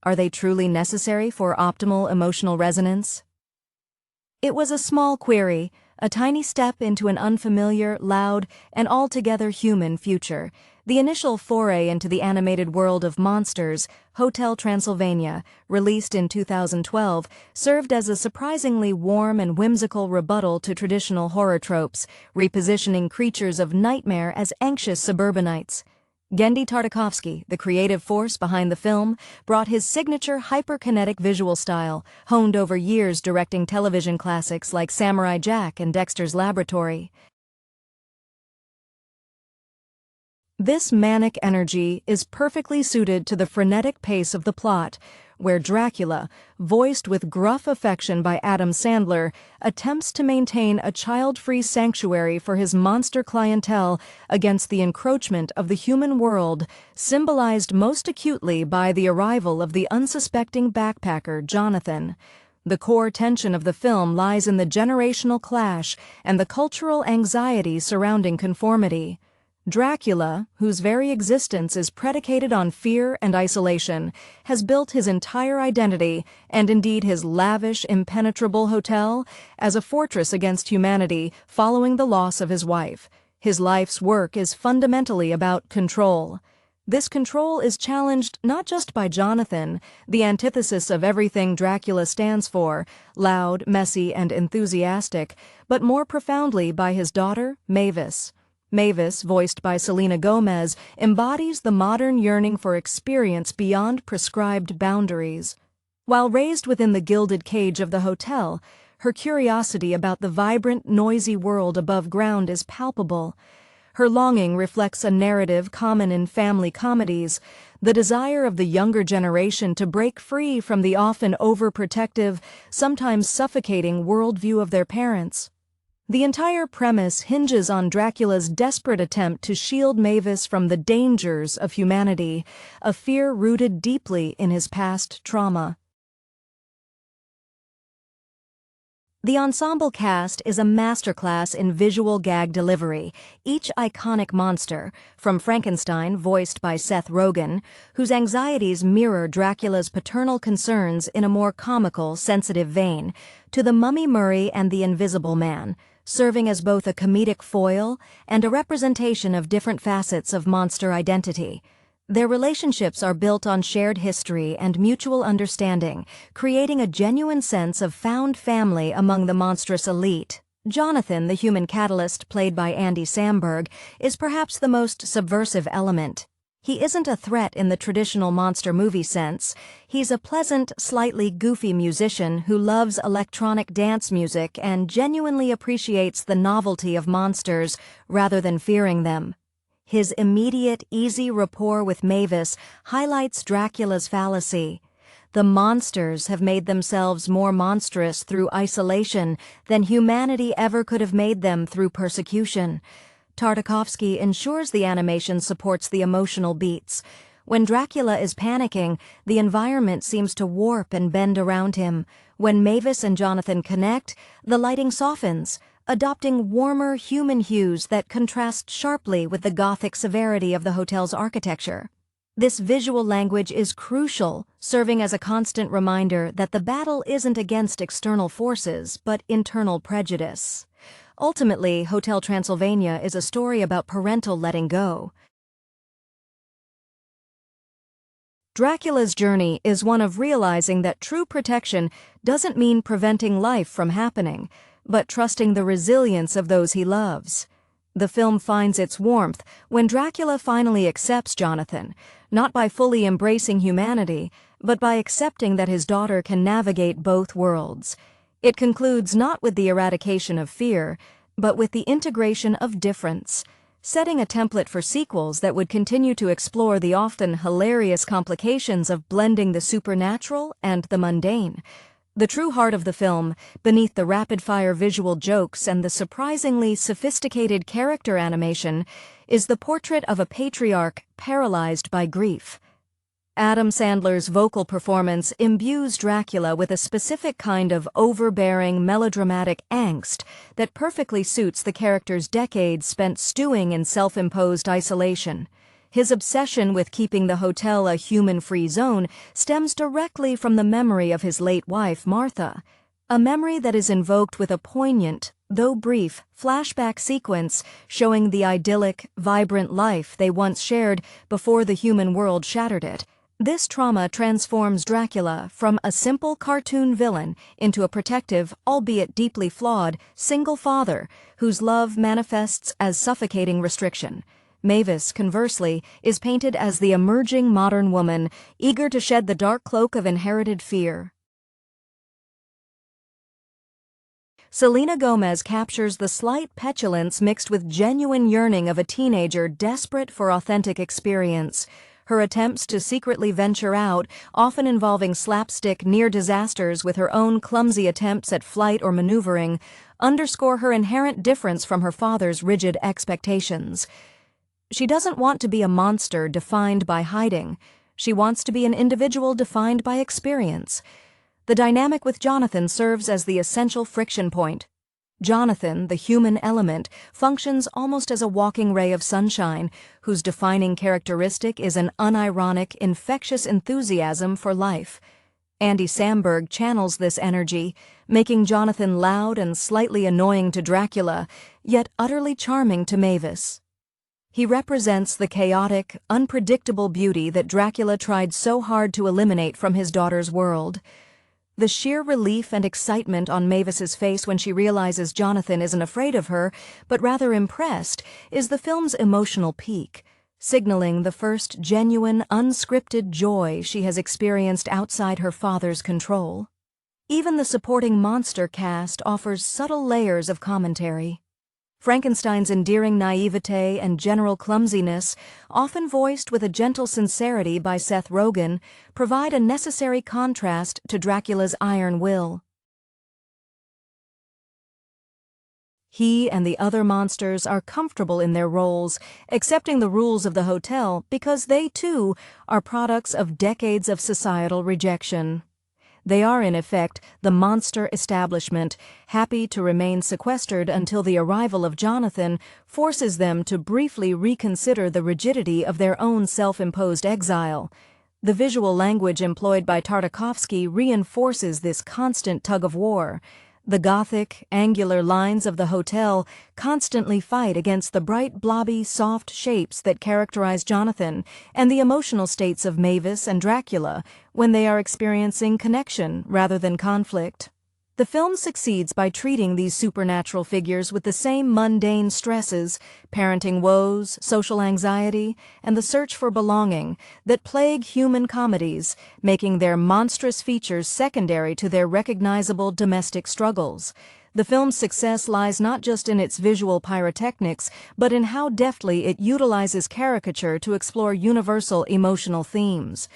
"Are they truly necessary for optimal emotional resonance?" It was a small query, a tiny step into an unfamiliar, loud, and altogether human future. The initial foray into the animated world of monsters, Hotel Transylvania, released in 2012, served as a surprisingly warm and whimsical rebuttal to traditional horror tropes, repositioning creatures of nightmare as anxious suburbanites. Genndy Tartakovsky, the creative force behind the film, brought his signature hyperkinetic visual style, honed over years directing television classics like Samurai Jack and Dexter's Laboratory. This manic energy is perfectly suited to the frenetic pace of the plot, where Dracula, voiced with gruff affection by Adam Sandler, attempts to maintain a child-free sanctuary for his monster clientele against the encroachment of the human world, symbolized most acutely by the arrival of the unsuspecting backpacker Jonathan. The core tension of the film lies in the generational clash and the cultural anxiety surrounding conformity. Dracula, whose very existence is predicated on fear and isolation, has built his entire identity, and indeed his lavish, impenetrable hotel, as a fortress against humanity following the loss of his wife. His life's work is fundamentally about control. This control is challenged not just by Jonathan, the antithesis of everything Dracula stands for, loud, messy, and enthusiastic, but more profoundly by his daughter, Mavis. Mavis, voiced by Selena Gomez, embodies the modern yearning for experience beyond prescribed boundaries. While raised within the gilded cage of the hotel, her curiosity about the vibrant, noisy world above ground is palpable. Her longing reflects a narrative common in family comedies, the desire of the younger generation to break free from the often overprotective, sometimes suffocating worldview of their parents. The entire premise hinges on Dracula's desperate attempt to shield Mavis from the dangers of humanity, a fear rooted deeply in his past trauma. The ensemble cast is a masterclass in visual gag delivery, each iconic monster, from Frankenstein, voiced by Seth Rogen, whose anxieties mirror Dracula's paternal concerns in a more comical, sensitive vein, to the Mummy Murray and the Invisible Man, serving as both a comedic foil and a representation of different facets of monster identity. Their relationships are built on shared history and mutual understanding, creating a genuine sense of found family among the monstrous elite. Jonathan, the human catalyst, played by Andy Samberg, is perhaps the most subversive element. He isn't a threat in the traditional monster movie sense. He's a pleasant, slightly goofy musician who loves electronic dance music and genuinely appreciates the novelty of monsters rather than fearing them. His immediate, easy rapport with Mavis highlights Dracula's fallacy. The monsters have made themselves more monstrous through isolation than humanity ever could have made them through persecution. Tartakovsky ensures the animation supports the emotional beats. When Dracula is panicking, the environment seems to warp and bend around him. When Mavis and Jonathan connect, the lighting softens, adopting warmer human hues that contrast sharply with the Gothic severity of the hotel's architecture. This visual language is crucial, serving as a constant reminder that the battle isn't against external forces, but internal prejudice. Ultimately, Hotel Transylvania is a story about parental letting go. Dracula's journey is one of realizing that true protection doesn't mean preventing life from happening, but trusting the resilience of those he loves. The film finds its warmth when Dracula finally accepts Jonathan, not by fully embracing humanity, but by accepting that his daughter can navigate both worlds. It concludes not with the eradication of fear, but with the integration of difference, setting a template for sequels that would continue to explore the often hilarious complications of blending the supernatural and the mundane. The true heart of the film, beneath the rapid-fire visual jokes and the surprisingly sophisticated character animation, is the portrait of a patriarch paralyzed by grief. Adam Sandler's vocal performance imbues Dracula with a specific kind of overbearing, melodramatic angst that perfectly suits the character's decades spent stewing in self-imposed isolation. His obsession with keeping the hotel a human-free zone stems directly from the memory of his late wife, Martha, a memory that is invoked with a poignant, though brief, flashback sequence showing the idyllic, vibrant life they once shared before the human world shattered it. This trauma transforms Dracula from a simple cartoon villain into a protective, albeit deeply flawed, single father whose love manifests as suffocating restriction. Mavis, conversely, is painted as the emerging modern woman, eager to shed the dark cloak of inherited fear. Selena Gomez captures the slight petulance mixed with genuine yearning of a teenager desperate for authentic experience. Her attempts to secretly venture out, often involving slapstick near disasters with her own clumsy attempts at flight or maneuvering, underscore her inherent difference from her father's rigid expectations. She doesn't want to be a monster defined by hiding. She wants to be an individual defined by experience. The dynamic with Jonathan serves as the essential friction point. Jonathan, the human element, functions almost as a walking ray of sunshine, whose defining characteristic is an unironic, infectious enthusiasm for life. Andy Samberg channels this energy, making Jonathan loud and slightly annoying to Dracula, yet utterly charming to Mavis. He represents the chaotic, unpredictable beauty that Dracula tried so hard to eliminate from his daughter's world. The sheer relief and excitement on Mavis's face when she realizes Jonathan isn't afraid of her, but rather impressed, is the film's emotional peak, signaling the first genuine, unscripted joy she has experienced outside her father's control. Even the supporting monster cast offers subtle layers of commentary. Frankenstein's endearing naivete and general clumsiness, often voiced with a gentle sincerity by Seth Rogen, provide a necessary contrast to Dracula's iron will. He and the other monsters are comfortable in their roles, accepting the rules of the hotel because they, too, are products of decades of societal rejection. They are, in effect, the monster establishment, happy to remain sequestered until the arrival of Jonathan forces them to briefly reconsider the rigidity of their own self-imposed exile. The visual language employed by Tartakovsky reinforces this constant tug-of-war. The Gothic, angular lines of the hotel constantly fight against the bright, blobby, soft shapes that characterize Jonathan and the emotional states of Mavis and Dracula when they are experiencing connection rather than conflict. The film succeeds by treating these supernatural figures with the same mundane stresses, parenting woes, social anxiety, and the search for belonging that plague human comedies, making their monstrous features secondary to their recognizable domestic struggles. The film's success lies not just in its visual pyrotechnics, but in how deftly it utilizes caricature to explore universal emotional themes.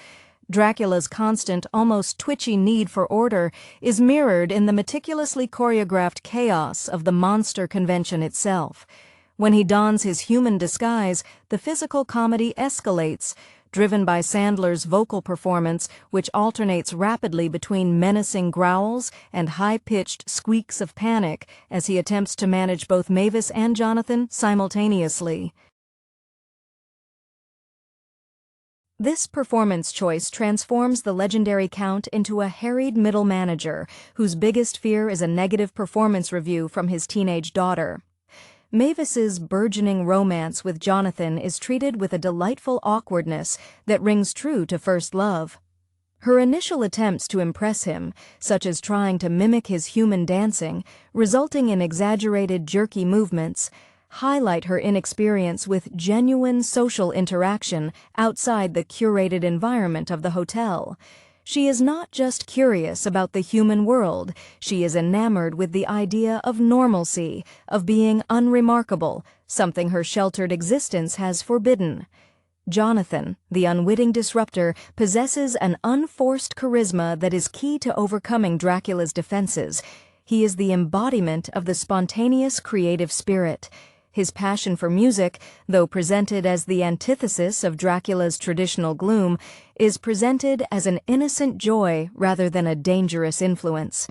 Dracula's constant, almost twitchy need for order is mirrored in the meticulously choreographed chaos of the monster convention itself. When he dons his human disguise, the physical comedy escalates, driven by Sandler's vocal performance, which alternates rapidly between menacing growls and high-pitched squeaks of panic as he attempts to manage both Mavis and Jonathan simultaneously. This performance choice transforms the legendary Count into a harried middle manager whose biggest fear is a negative performance review from his teenage daughter. Mavis's burgeoning romance with Jonathan is treated with a delightful awkwardness that rings true to first love. Her initial attempts to impress him, such as trying to mimic his human dancing, resulting in exaggerated jerky movements, highlight her inexperience with genuine social interaction outside the curated environment of the hotel. She is not just curious about the human world, she is enamored with the idea of normalcy, of being unremarkable, something her sheltered existence has forbidden. Jonathan, the unwitting disruptor, possesses an unforced charisma that is key to overcoming Dracula's defenses. He is the embodiment of the spontaneous creative spirit. His passion for music, though presented as the antithesis of Dracula's traditional gloom, is presented as an innocent joy rather than a dangerous influence.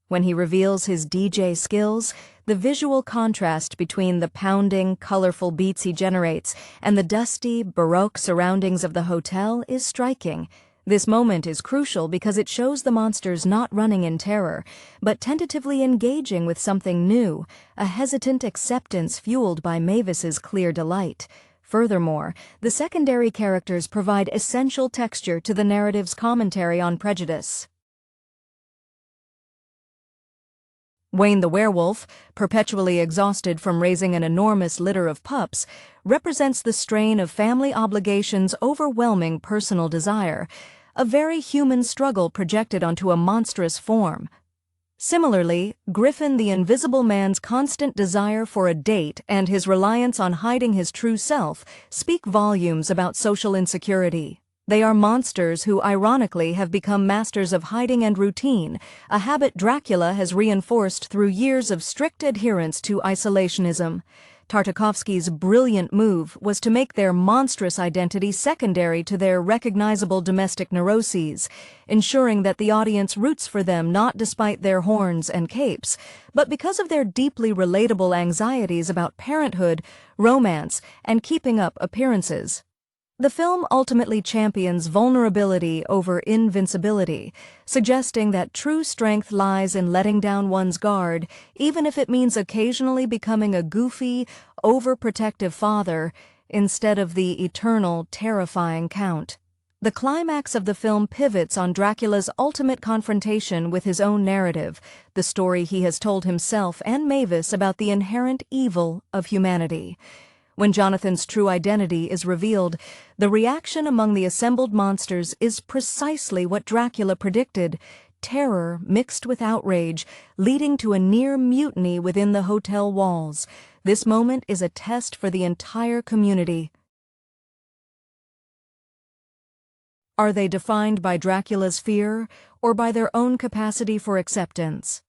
When he reveals his DJ skills, the visual contrast between the pounding, colorful beats he generates and the dusty, baroque surroundings of the hotel is striking. This moment is crucial because it shows the monsters not running in terror, but tentatively engaging with something new, a hesitant acceptance fueled by Mavis's clear delight. Furthermore, the secondary characters provide essential texture to the narrative's commentary on prejudice. Wayne the werewolf, perpetually exhausted from raising an enormous litter of pups, represents the strain of family obligations overwhelming personal desire, a very human struggle projected onto a monstrous form. Similarly, Griffin the Invisible Man's constant desire for a date and his reliance on hiding his true self speak volumes about social insecurity. They are monsters who ironically have become masters of hiding and routine, a habit Dracula has reinforced through years of strict adherence to isolationism. Tartakovsky's brilliant move was to make their monstrous identity secondary to their recognizable domestic neuroses, ensuring that the audience roots for them not despite their horns and capes, but because of their deeply relatable anxieties about parenthood, romance, and keeping up appearances. The film ultimately champions vulnerability over invincibility, suggesting that true strength lies in letting down one's guard, even if it means occasionally becoming a goofy, overprotective father instead of the eternal, terrifying Count. The climax of the film pivots on Dracula's ultimate confrontation with his own narrative, the story he has told himself and Mavis about the inherent evil of humanity. When Jonathan's true identity is revealed, the reaction among the assembled monsters is precisely what Dracula predicted: terror mixed with outrage, leading to a near mutiny within the hotel walls. This moment is a test for the entire community. Are they defined by Dracula's fear or by their own capacity for acceptance?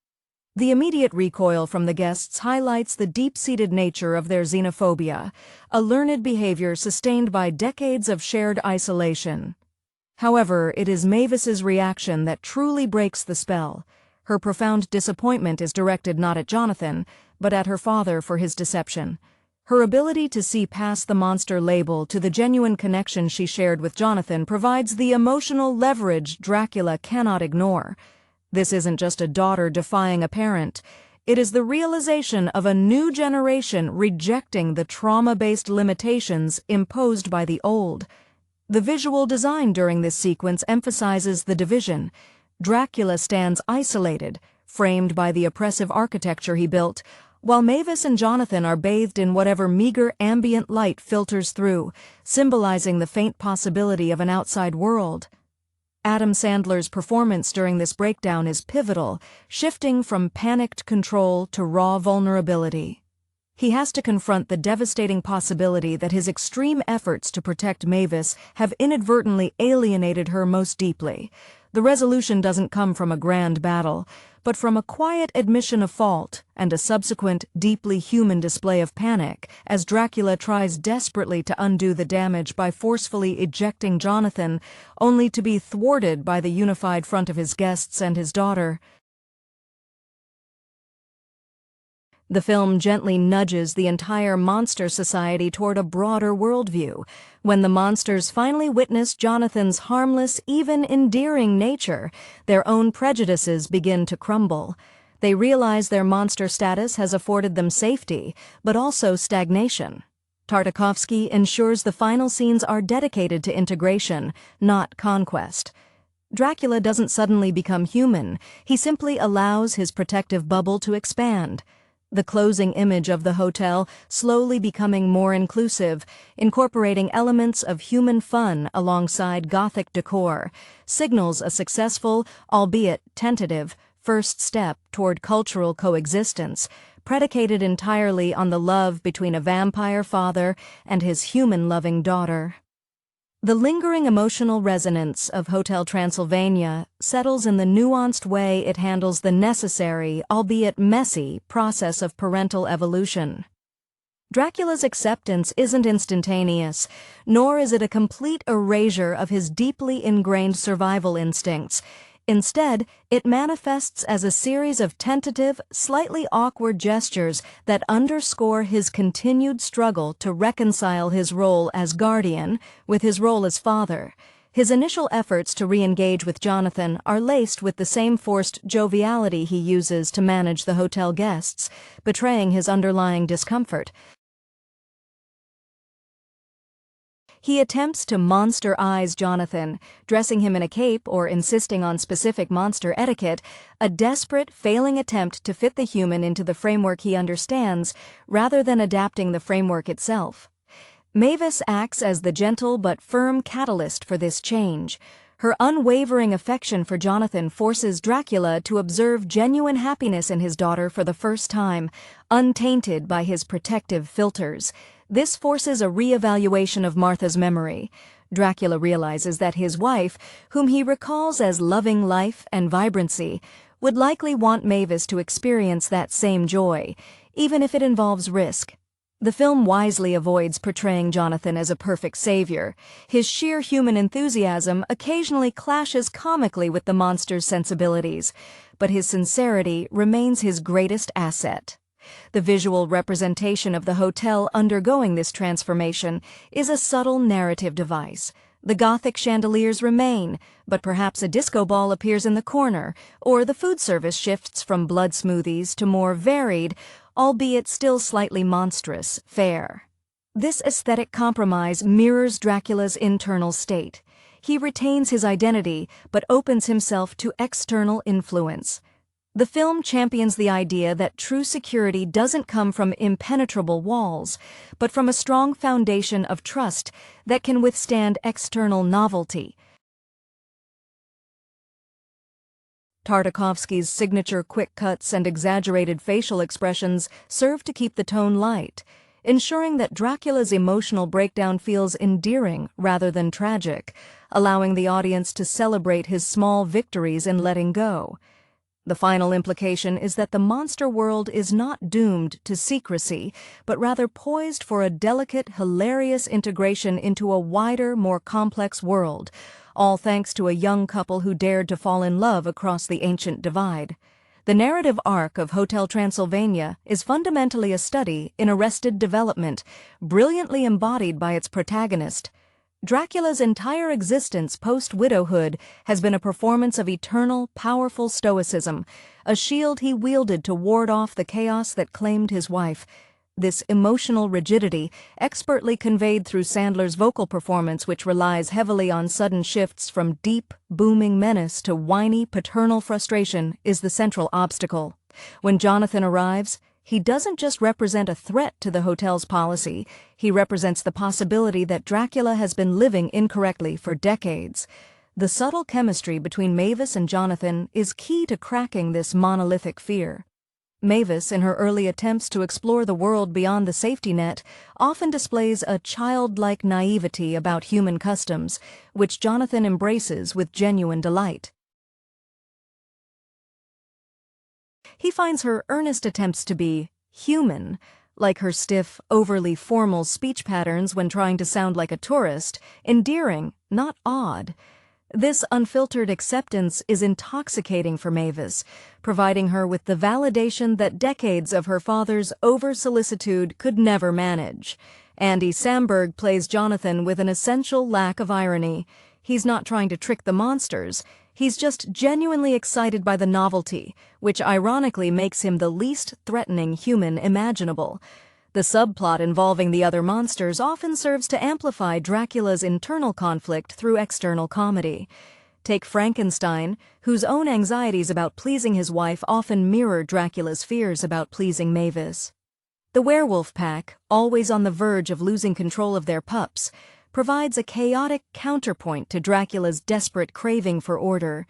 The immediate recoil from the guests highlights the deep-seated nature of their xenophobia, a learned behavior sustained by decades of shared isolation. However, it is Mavis's reaction that truly breaks the spell. Her profound disappointment is directed not at Jonathan, but at her father for his deception. Her ability to see past the monster label to the genuine connection she shared with Jonathan provides the emotional leverage Dracula cannot ignore. This isn't just a daughter defying a parent. It is the realization of a new generation rejecting the trauma-based limitations imposed by the old. The visual design during this sequence emphasizes the division. Dracula stands isolated, framed by the oppressive architecture he built, while Mavis and Jonathan are bathed in whatever meager ambient light filters through, symbolizing the faint possibility of an outside world. Adam Sandler's performance during this breakdown is pivotal, shifting from panicked control to raw vulnerability. He has to confront the devastating possibility that his extreme efforts to protect Mavis have inadvertently alienated her most deeply. The resolution doesn't come from a grand battle, but from a quiet admission of fault and a subsequent, deeply human display of panic as Dracula tries desperately to undo the damage by forcefully ejecting Jonathan, only to be thwarted by the unified front of his guests and his daughter. The film gently nudges the entire monster society toward a broader worldview. When the monsters finally witness Jonathan's harmless, even endearing nature, their own prejudices begin to crumble. They realize their monster status has afforded them safety, but also stagnation. Tartakovsky ensures the final scenes are dedicated to integration, not conquest. Dracula doesn't suddenly become human. He simply allows his protective bubble to expand. The closing image of the hotel slowly becoming more inclusive, incorporating elements of human fun alongside Gothic decor, signals a successful, albeit tentative, first step toward cultural coexistence, predicated entirely on the love between a vampire father and his human-loving daughter. The lingering emotional resonance of Hotel Transylvania settles in the nuanced way it handles the necessary, albeit messy, process of parental evolution. Dracula's acceptance isn't instantaneous, nor is it a complete erasure of his deeply ingrained survival instincts. Instead, it manifests as a series of tentative, slightly awkward gestures that underscore his continued struggle to reconcile his role as guardian with his role as father. His initial efforts to re-engage with Jonathan are laced with the same forced joviality he uses to manage the hotel guests, betraying his underlying discomfort. He attempts to monster-eyes Jonathan, dressing him in a cape or insisting on specific monster etiquette, a desperate, failing attempt to fit the human into the framework he understands, rather than adapting the framework itself. Mavis acts as the gentle but firm catalyst for this change. Her unwavering affection for Jonathan forces Dracula to observe genuine happiness in his daughter for the first time, untainted by his protective filters. This forces a re-evaluation of Martha's memory. Dracula realizes that his wife, whom he recalls as loving life and vibrancy, would likely want Mavis to experience that same joy, even if it involves risk. The film wisely avoids portraying Jonathan as a perfect savior. His sheer human enthusiasm occasionally clashes comically with the monster's sensibilities, but his sincerity remains his greatest asset. The visual representation of the hotel undergoing this transformation is a subtle narrative device. The Gothic chandeliers remain, but perhaps a disco ball appears in the corner, or the food service shifts from blood smoothies to more varied, albeit still slightly monstrous, fare. This aesthetic compromise mirrors Dracula's internal state. He retains his identity, but opens himself to external influence. The film champions the idea that true security doesn't come from impenetrable walls, but from a strong foundation of trust that can withstand external novelty. Tartakovsky's signature quick cuts and exaggerated facial expressions serve to keep the tone light, ensuring that Dracula's emotional breakdown feels endearing rather than tragic, allowing the audience to celebrate his small victories in letting go. The final implication is that the monster world is not doomed to secrecy, but rather poised for a delicate, hilarious integration into a wider, more complex world, all thanks to a young couple who dared to fall in love across the ancient divide. The narrative arc of Hotel Transylvania is fundamentally a study in arrested development, brilliantly embodied by its protagonist. Dracula's entire existence post-widowhood has been a performance of eternal, powerful stoicism, a shield he wielded to ward off the chaos that claimed his wife. This emotional rigidity, expertly conveyed through Sandler's vocal performance, which relies heavily on sudden shifts from deep, booming menace to whiny, paternal frustration, is the central obstacle. When Jonathan arrives, he doesn't just represent a threat to the hotel's policy, he represents the possibility that Dracula has been living incorrectly for decades. The subtle chemistry between Mavis and Jonathan is key to cracking this monolithic fear. Mavis, in her early attempts to explore the world beyond the safety net, often displays a childlike naivety about human customs, which Jonathan embraces with genuine delight. He finds her earnest attempts to be human, like her stiff, overly formal speech patterns when trying to sound like a tourist, endearing, not odd. This unfiltered acceptance is intoxicating for Mavis, providing her with the validation that decades of her father's over-solicitude could never manage. Andy Samberg plays Jonathan with an essential lack of irony. He's not trying to trick the monsters. He's just genuinely excited by the novelty, which ironically makes him the least threatening human imaginable. The subplot involving the other monsters often serves to amplify Dracula's internal conflict through external comedy. Take Frankenstein, whose own anxieties about pleasing his wife often mirror Dracula's fears about pleasing Mavis. The werewolf pack, always on the verge of losing control of their pups, provides a chaotic counterpoint to Dracula's desperate craving for order.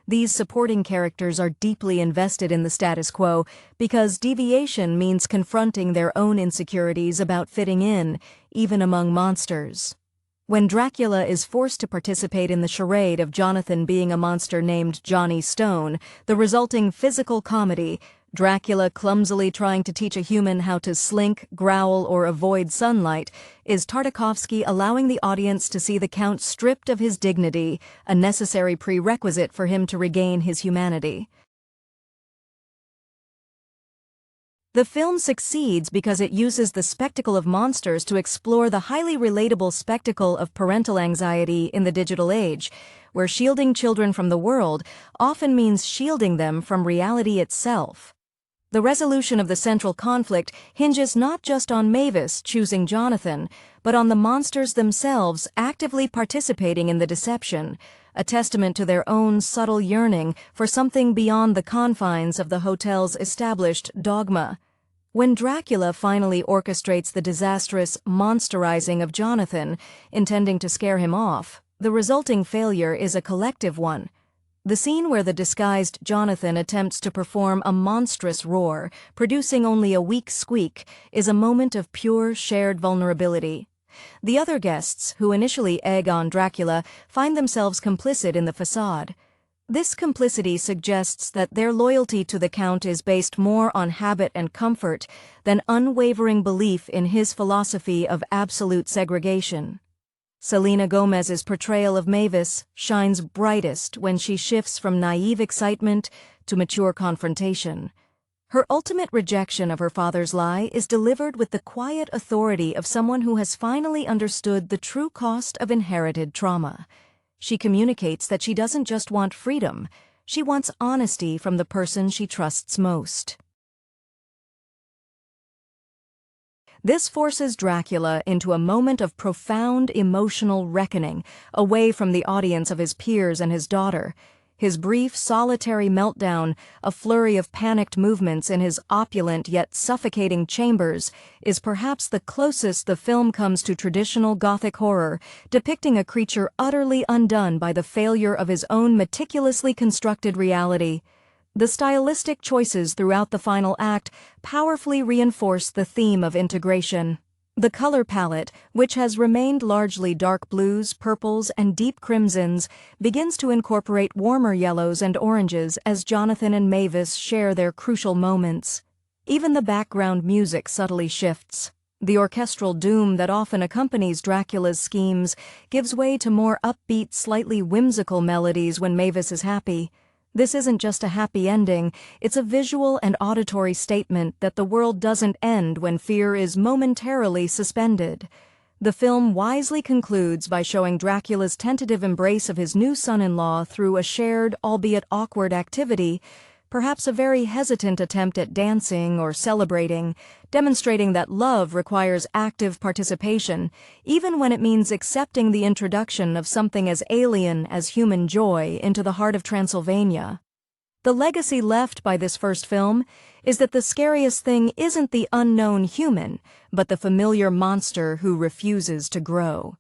These supporting characters are deeply invested in the status quo because deviation means confronting their own insecurities about fitting in, even among monsters. When Dracula is forced to participate in the charade of Jonathan being a monster named Johnny Stone, the resulting physical comedy, Dracula clumsily trying to teach a human how to slink, growl, or avoid sunlight, is Tartakovsky allowing the audience to see the Count stripped of his dignity, a necessary prerequisite for him to regain his humanity. The film succeeds because it uses the spectacle of monsters to explore the highly relatable spectacle of parental anxiety in the digital age, where shielding children from the world often means shielding them from reality itself. The resolution of the central conflict hinges not just on Mavis choosing Jonathan, but on the monsters themselves actively participating in the deception, a testament to their own subtle yearning for something beyond the confines of the hotel's established dogma. When Dracula finally orchestrates the disastrous monsterizing of Jonathan, intending to scare him off, The resulting failure is a collective one. The scene where the disguised Jonathan attempts to perform a monstrous roar, producing only a weak squeak, is a moment of pure shared vulnerability. The other guests, who initially egg on Dracula, find themselves complicit in the facade. This complicity suggests that their loyalty to the Count is based more on habit and comfort than unwavering belief in his philosophy of absolute segregation. Selena Gomez's portrayal of Mavis shines brightest when she shifts from naive excitement to mature confrontation. Her ultimate rejection of her father's lie is delivered with the quiet authority of someone who has finally understood the true cost of inherited trauma. She communicates that she doesn't just want freedom, she wants honesty from the person she trusts most. This forces Dracula into a moment of profound emotional reckoning, away from the audience of his peers and his daughter. His brief, solitary meltdown, a flurry of panicked movements in his opulent yet suffocating chambers, is perhaps the closest the film comes to traditional Gothic horror, depicting a creature utterly undone by the failure of his own meticulously constructed reality. The stylistic choices throughout the final act powerfully reinforce the theme of integration. The color palette, which has remained largely dark blues, purples, and deep crimsons, begins to incorporate warmer yellows and oranges as Jonathan and Mavis share their crucial moments. Even the background music subtly shifts. The orchestral doom that often accompanies Dracula's schemes gives way to more upbeat, slightly whimsical melodies when Mavis is happy. This isn't just a happy ending, it's a visual and auditory statement that the world doesn't end when fear is momentarily suspended. The film wisely concludes by showing Dracula's tentative embrace of his new son-in-law through a shared, albeit awkward activity, perhaps a very hesitant attempt at dancing or celebrating, demonstrating that love requires active participation, even when it means accepting the introduction of something as alien as human joy into the heart of Transylvania. The legacy left by this first film is that the scariest thing isn't the unknown human, but the familiar monster who refuses to grow.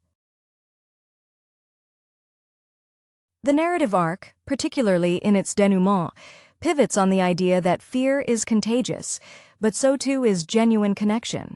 The narrative arc, particularly in its denouement, pivots on the idea that fear is contagious, but so too is genuine connection.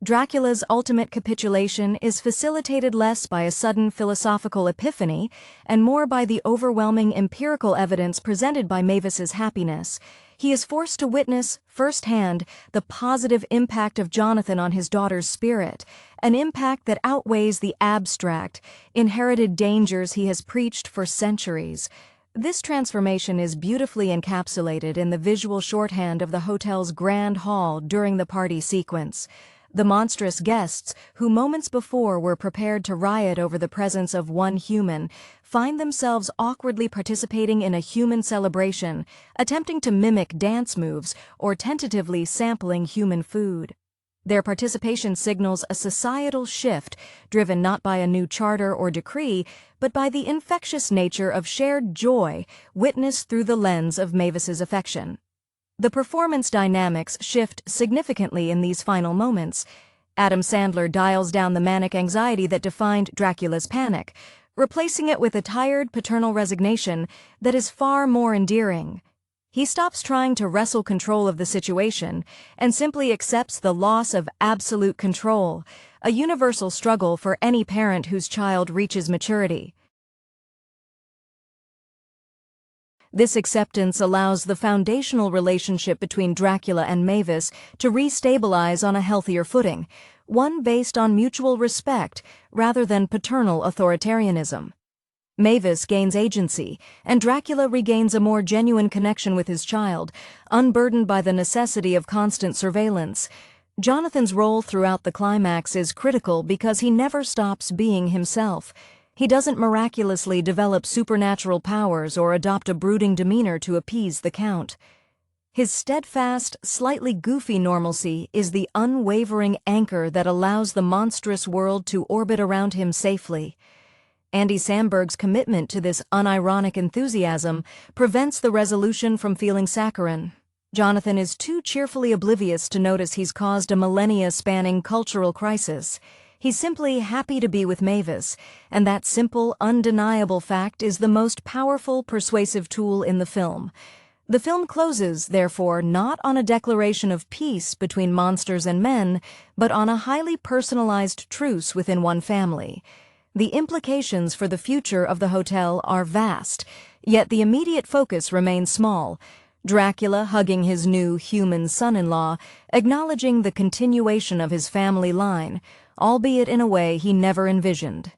Dracula's ultimate capitulation is facilitated less by a sudden philosophical epiphany and more by the overwhelming empirical evidence presented by Mavis's happiness. He is forced to witness, firsthand, the positive impact of Jonathan on his daughter's spirit, an impact that outweighs the abstract, inherited dangers he has preached for centuries. This transformation is beautifully encapsulated in the visual shorthand of the hotel's grand hall during the party sequence. The monstrous guests, who moments before were prepared to riot over the presence of one human, find themselves awkwardly participating in a human celebration, attempting to mimic dance moves or tentatively sampling human food. Their participation signals a societal shift driven not by a new charter or decree, but by the infectious nature of shared joy witnessed through the lens of Mavis's affection. The performance dynamics shift significantly in these final moments. Adam Sandler dials down the manic anxiety that defined Dracula's panic, replacing it with a tired paternal resignation that is far more endearing. He stops trying to wrestle control of the situation and simply accepts the loss of absolute control, a universal struggle for any parent whose child reaches maturity. This acceptance allows the foundational relationship between Dracula and Mavis to re-stabilize on a healthier footing, one based on mutual respect rather than paternal authoritarianism. Mavis gains agency, and Dracula regains a more genuine connection with his child, unburdened by the necessity of constant surveillance. Jonathan's role throughout the climax is critical because he never stops being himself. He doesn't miraculously develop supernatural powers or adopt a brooding demeanor to appease the Count. His steadfast, slightly goofy normalcy is the unwavering anchor that allows the monstrous world to orbit around him safely. Andy Samberg's commitment to this unironic enthusiasm prevents the resolution from feeling saccharine. Jonathan is too cheerfully oblivious to notice he's caused a millennia-spanning cultural crisis. He's simply happy to be with Mavis, and that simple, undeniable fact is the most powerful, persuasive tool in the film. The film closes, therefore, not on a declaration of peace between monsters and men, but on a highly personalized truce within one family. The implications for the future of the hotel are vast, yet the immediate focus remains small. Dracula hugging his new human son-in-law, acknowledging the continuation of his family line, albeit in a way he never envisioned.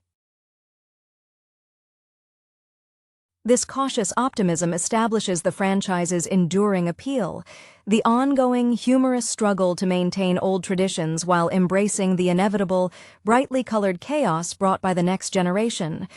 This cautious optimism establishes the franchise's enduring appeal, the ongoing, humorous struggle to maintain old traditions while embracing the inevitable, brightly colored chaos brought by the next generation.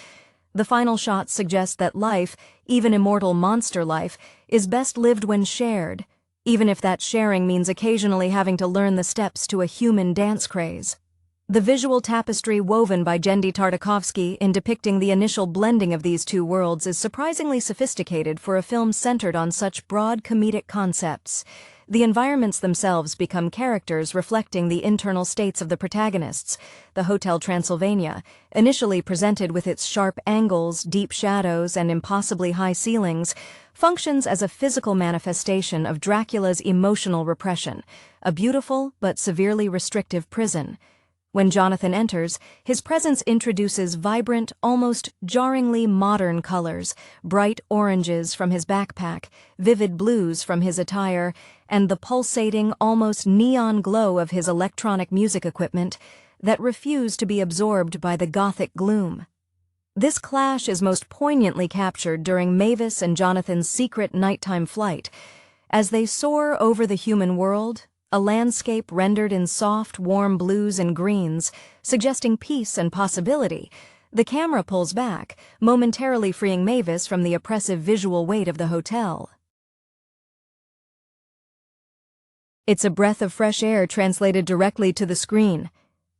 The final shot suggests that life, even immortal monster life, is best lived when shared, even if that sharing means occasionally having to learn the steps to a human dance craze. The visual tapestry woven by Genndy Tartakovsky in depicting the initial blending of these two worlds is surprisingly sophisticated for a film centered on such broad comedic concepts. The environments themselves become characters reflecting the internal states of the protagonists. The Hotel Transylvania, initially presented with its sharp angles, deep shadows, and impossibly high ceilings, functions as a physical manifestation of Dracula's emotional repression, a beautiful but severely restrictive prison. When Jonathan enters, his presence introduces vibrant, almost jarringly modern colors, bright oranges from his backpack, vivid blues from his attire, and the pulsating, almost neon glow of his electronic music equipment that refuse to be absorbed by the gothic gloom. This clash is most poignantly captured during Mavis and Jonathan's secret nighttime flight. As they soar over the human world, a landscape rendered in soft, warm blues and greens, suggesting peace and possibility, the camera pulls back, momentarily freeing Mavis from the oppressive visual weight of the hotel. It's a breath of fresh air translated directly to the screen.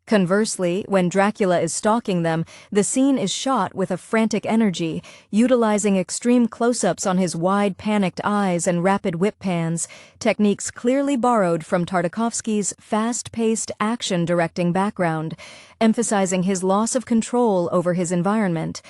Conversely, when Dracula is stalking them, the scene is shot with a frantic energy, utilizing extreme close-ups on his wide, panicked eyes and rapid whip pans, techniques clearly borrowed from Tartakovsky's fast-paced action-directing background, emphasizing his loss of control over his environment.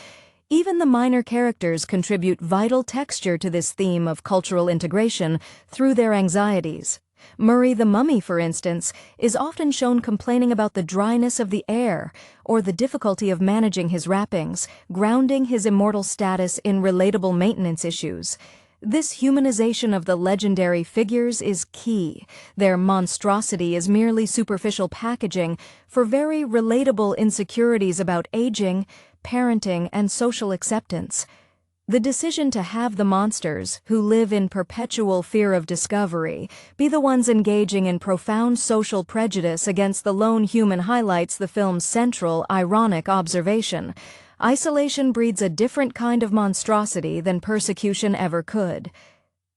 Even the minor characters contribute vital texture to this theme of cultural integration through their anxieties. Murray the Mummy, for instance, is often shown complaining about the dryness of the air or the difficulty of managing his wrappings, grounding his immortal status in relatable maintenance issues. This humanization of the legendary figures is key. Their monstrosity is merely superficial packaging for very relatable insecurities about aging, parenting, and social acceptance. The decision to have the monsters, who live in perpetual fear of discovery, be the ones engaging in profound social prejudice against the lone human highlights the film's central, ironic observation. Isolation breeds a different kind of monstrosity than persecution ever could.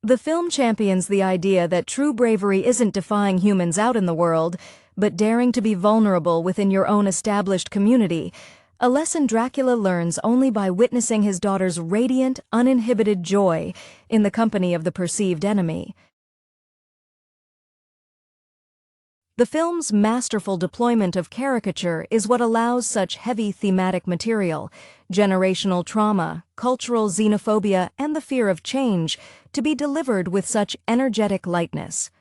The film champions the idea that true bravery isn't defying humans out in the world, but daring to be vulnerable within your own established community, a lesson Dracula learns only by witnessing his daughter's radiant, uninhibited joy in the company of the perceived enemy. The film's masterful deployment of caricature is what allows such heavy thematic material, generational trauma, cultural xenophobia, and the fear of change, to be delivered with such energetic lightness.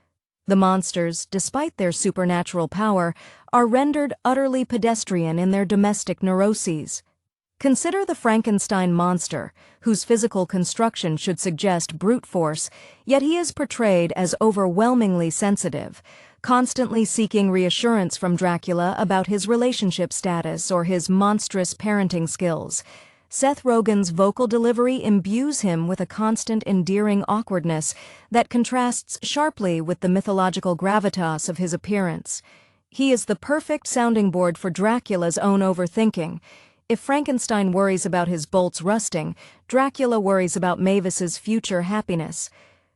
The monsters, despite their supernatural power, are rendered utterly pedestrian in their domestic neuroses. Consider the Frankenstein monster, whose physical construction should suggest brute force, yet he is portrayed as overwhelmingly sensitive, constantly seeking reassurance from Dracula about his relationship status or his monstrous parenting skills. Seth Rogen's vocal delivery imbues him with a constant, endearing awkwardness that contrasts sharply with the mythological gravitas of his appearance. He is the perfect sounding board for Dracula's own overthinking. If Frankenstein worries about his bolts rusting, Dracula worries about Mavis's future happiness.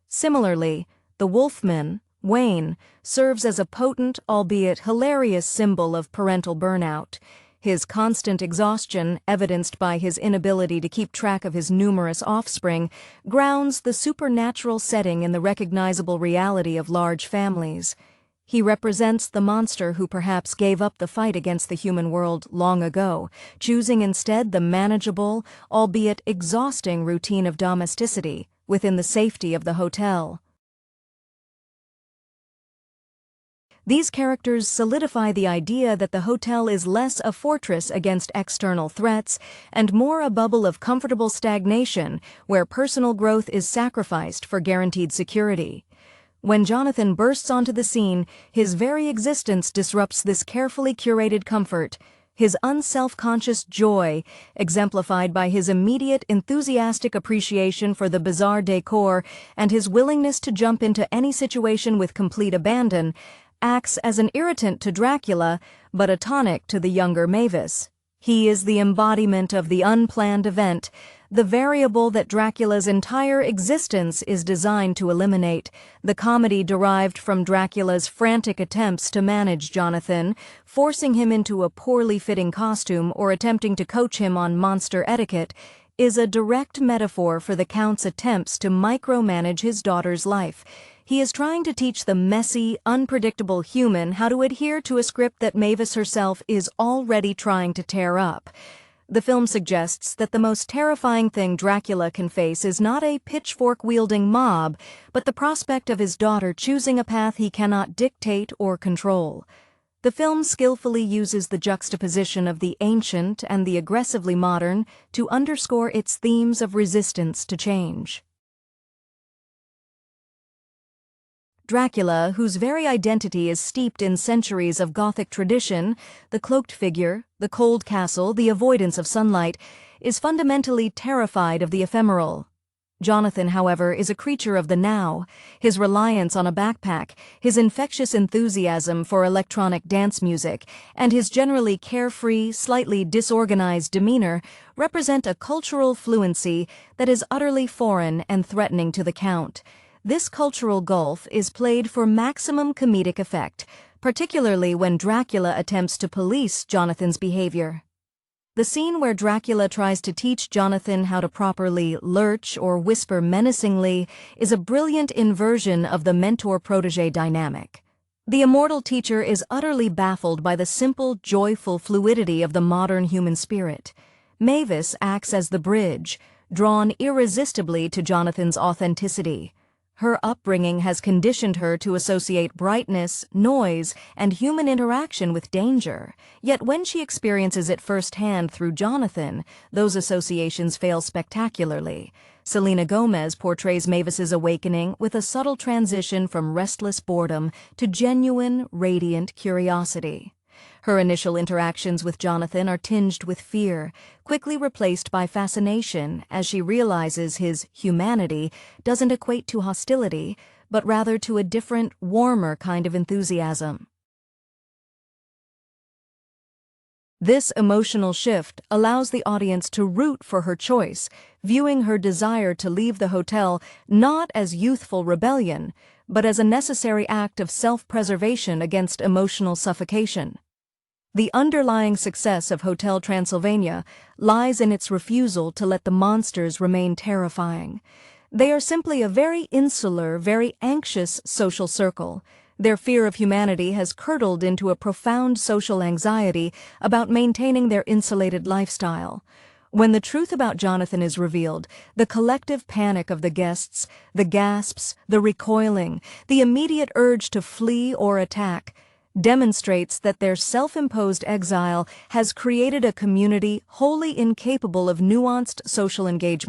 Similarly, the Wolfman, Wayne, serves as a potent, albeit hilarious symbol of parental burnout. His constant exhaustion, evidenced by his inability to keep track of his numerous offspring, grounds the supernatural setting in the recognizable reality of large families. He represents the monster who perhaps gave up the fight against the human world long ago, choosing instead the manageable, albeit exhausting routine of domesticity within the safety of the hotel. These characters solidify the idea that the hotel is less a fortress against external threats and more a bubble of comfortable stagnation where personal growth is sacrificed for guaranteed security. When Jonathan bursts onto the scene, his very existence disrupts this carefully curated comfort. His unself-conscious joy, exemplified by his immediate enthusiastic appreciation for the bizarre decor and his willingness to jump into any situation with complete abandon, acts as an irritant to Dracula, but a tonic to the younger Mavis. He is the embodiment of the unplanned event, the variable that Dracula's entire existence is designed to eliminate, the comedy derived from Dracula's frantic attempts to manage Jonathan, forcing him into a poorly fitting costume or attempting to coach him on monster etiquette, is a direct metaphor for the Count's attempts to micromanage his daughter's life. He is trying to teach the messy, unpredictable human how to adhere to a script that Mavis herself is already trying to tear up. The film suggests that the most terrifying thing Dracula can face is not a pitchfork-wielding mob, but the prospect of his daughter choosing a path he cannot dictate or control. The film skillfully uses the juxtaposition of the ancient and the aggressively modern to underscore its themes of resistance to change. Dracula, whose very identity is steeped in centuries of Gothic tradition, the cloaked figure, the cold castle, the avoidance of sunlight, is fundamentally terrified of the ephemeral. Jonathan, however, is a creature of the now. His reliance on a backpack, his infectious enthusiasm for electronic dance music, and his generally carefree, slightly disorganized demeanor represent a cultural fluency that is utterly foreign and threatening to the Count. This cultural gulf is played for maximum comedic effect, particularly when Dracula attempts to police Jonathan's behavior. The scene where Dracula tries to teach Jonathan how to properly lurch or whisper menacingly is a brilliant inversion of the mentor-protege dynamic. The immortal teacher is utterly baffled by the simple, joyful fluidity of the modern human spirit. Mavis acts as the bridge, drawn irresistibly to Jonathan's authenticity. Her upbringing has conditioned her to associate brightness, noise, and human interaction with danger. Yet when she experiences it firsthand through Jonathan, those associations fail spectacularly. Selena Gomez portrays Mavis's awakening with a subtle transition from restless boredom to genuine, radiant curiosity. Her initial interactions with Jonathan are tinged with fear, quickly replaced by fascination as she realizes his humanity doesn't equate to hostility, but rather to a different, warmer kind of enthusiasm. This emotional shift allows the audience to root for her choice, viewing her desire to leave the hotel not as youthful rebellion, but as a necessary act of self-preservation against emotional suffocation. The underlying success of Hotel Transylvania lies in its refusal to let the monsters remain terrifying. They are simply a very insular, very anxious social circle. Their fear of humanity has curdled into a profound social anxiety about maintaining their insulated lifestyle. When the truth about Jonathan is revealed, the collective panic of the guests, the gasps, the recoiling, the immediate urge to flee or attack, demonstrates that their self-imposed exile has created a community wholly incapable of nuanced social engagement.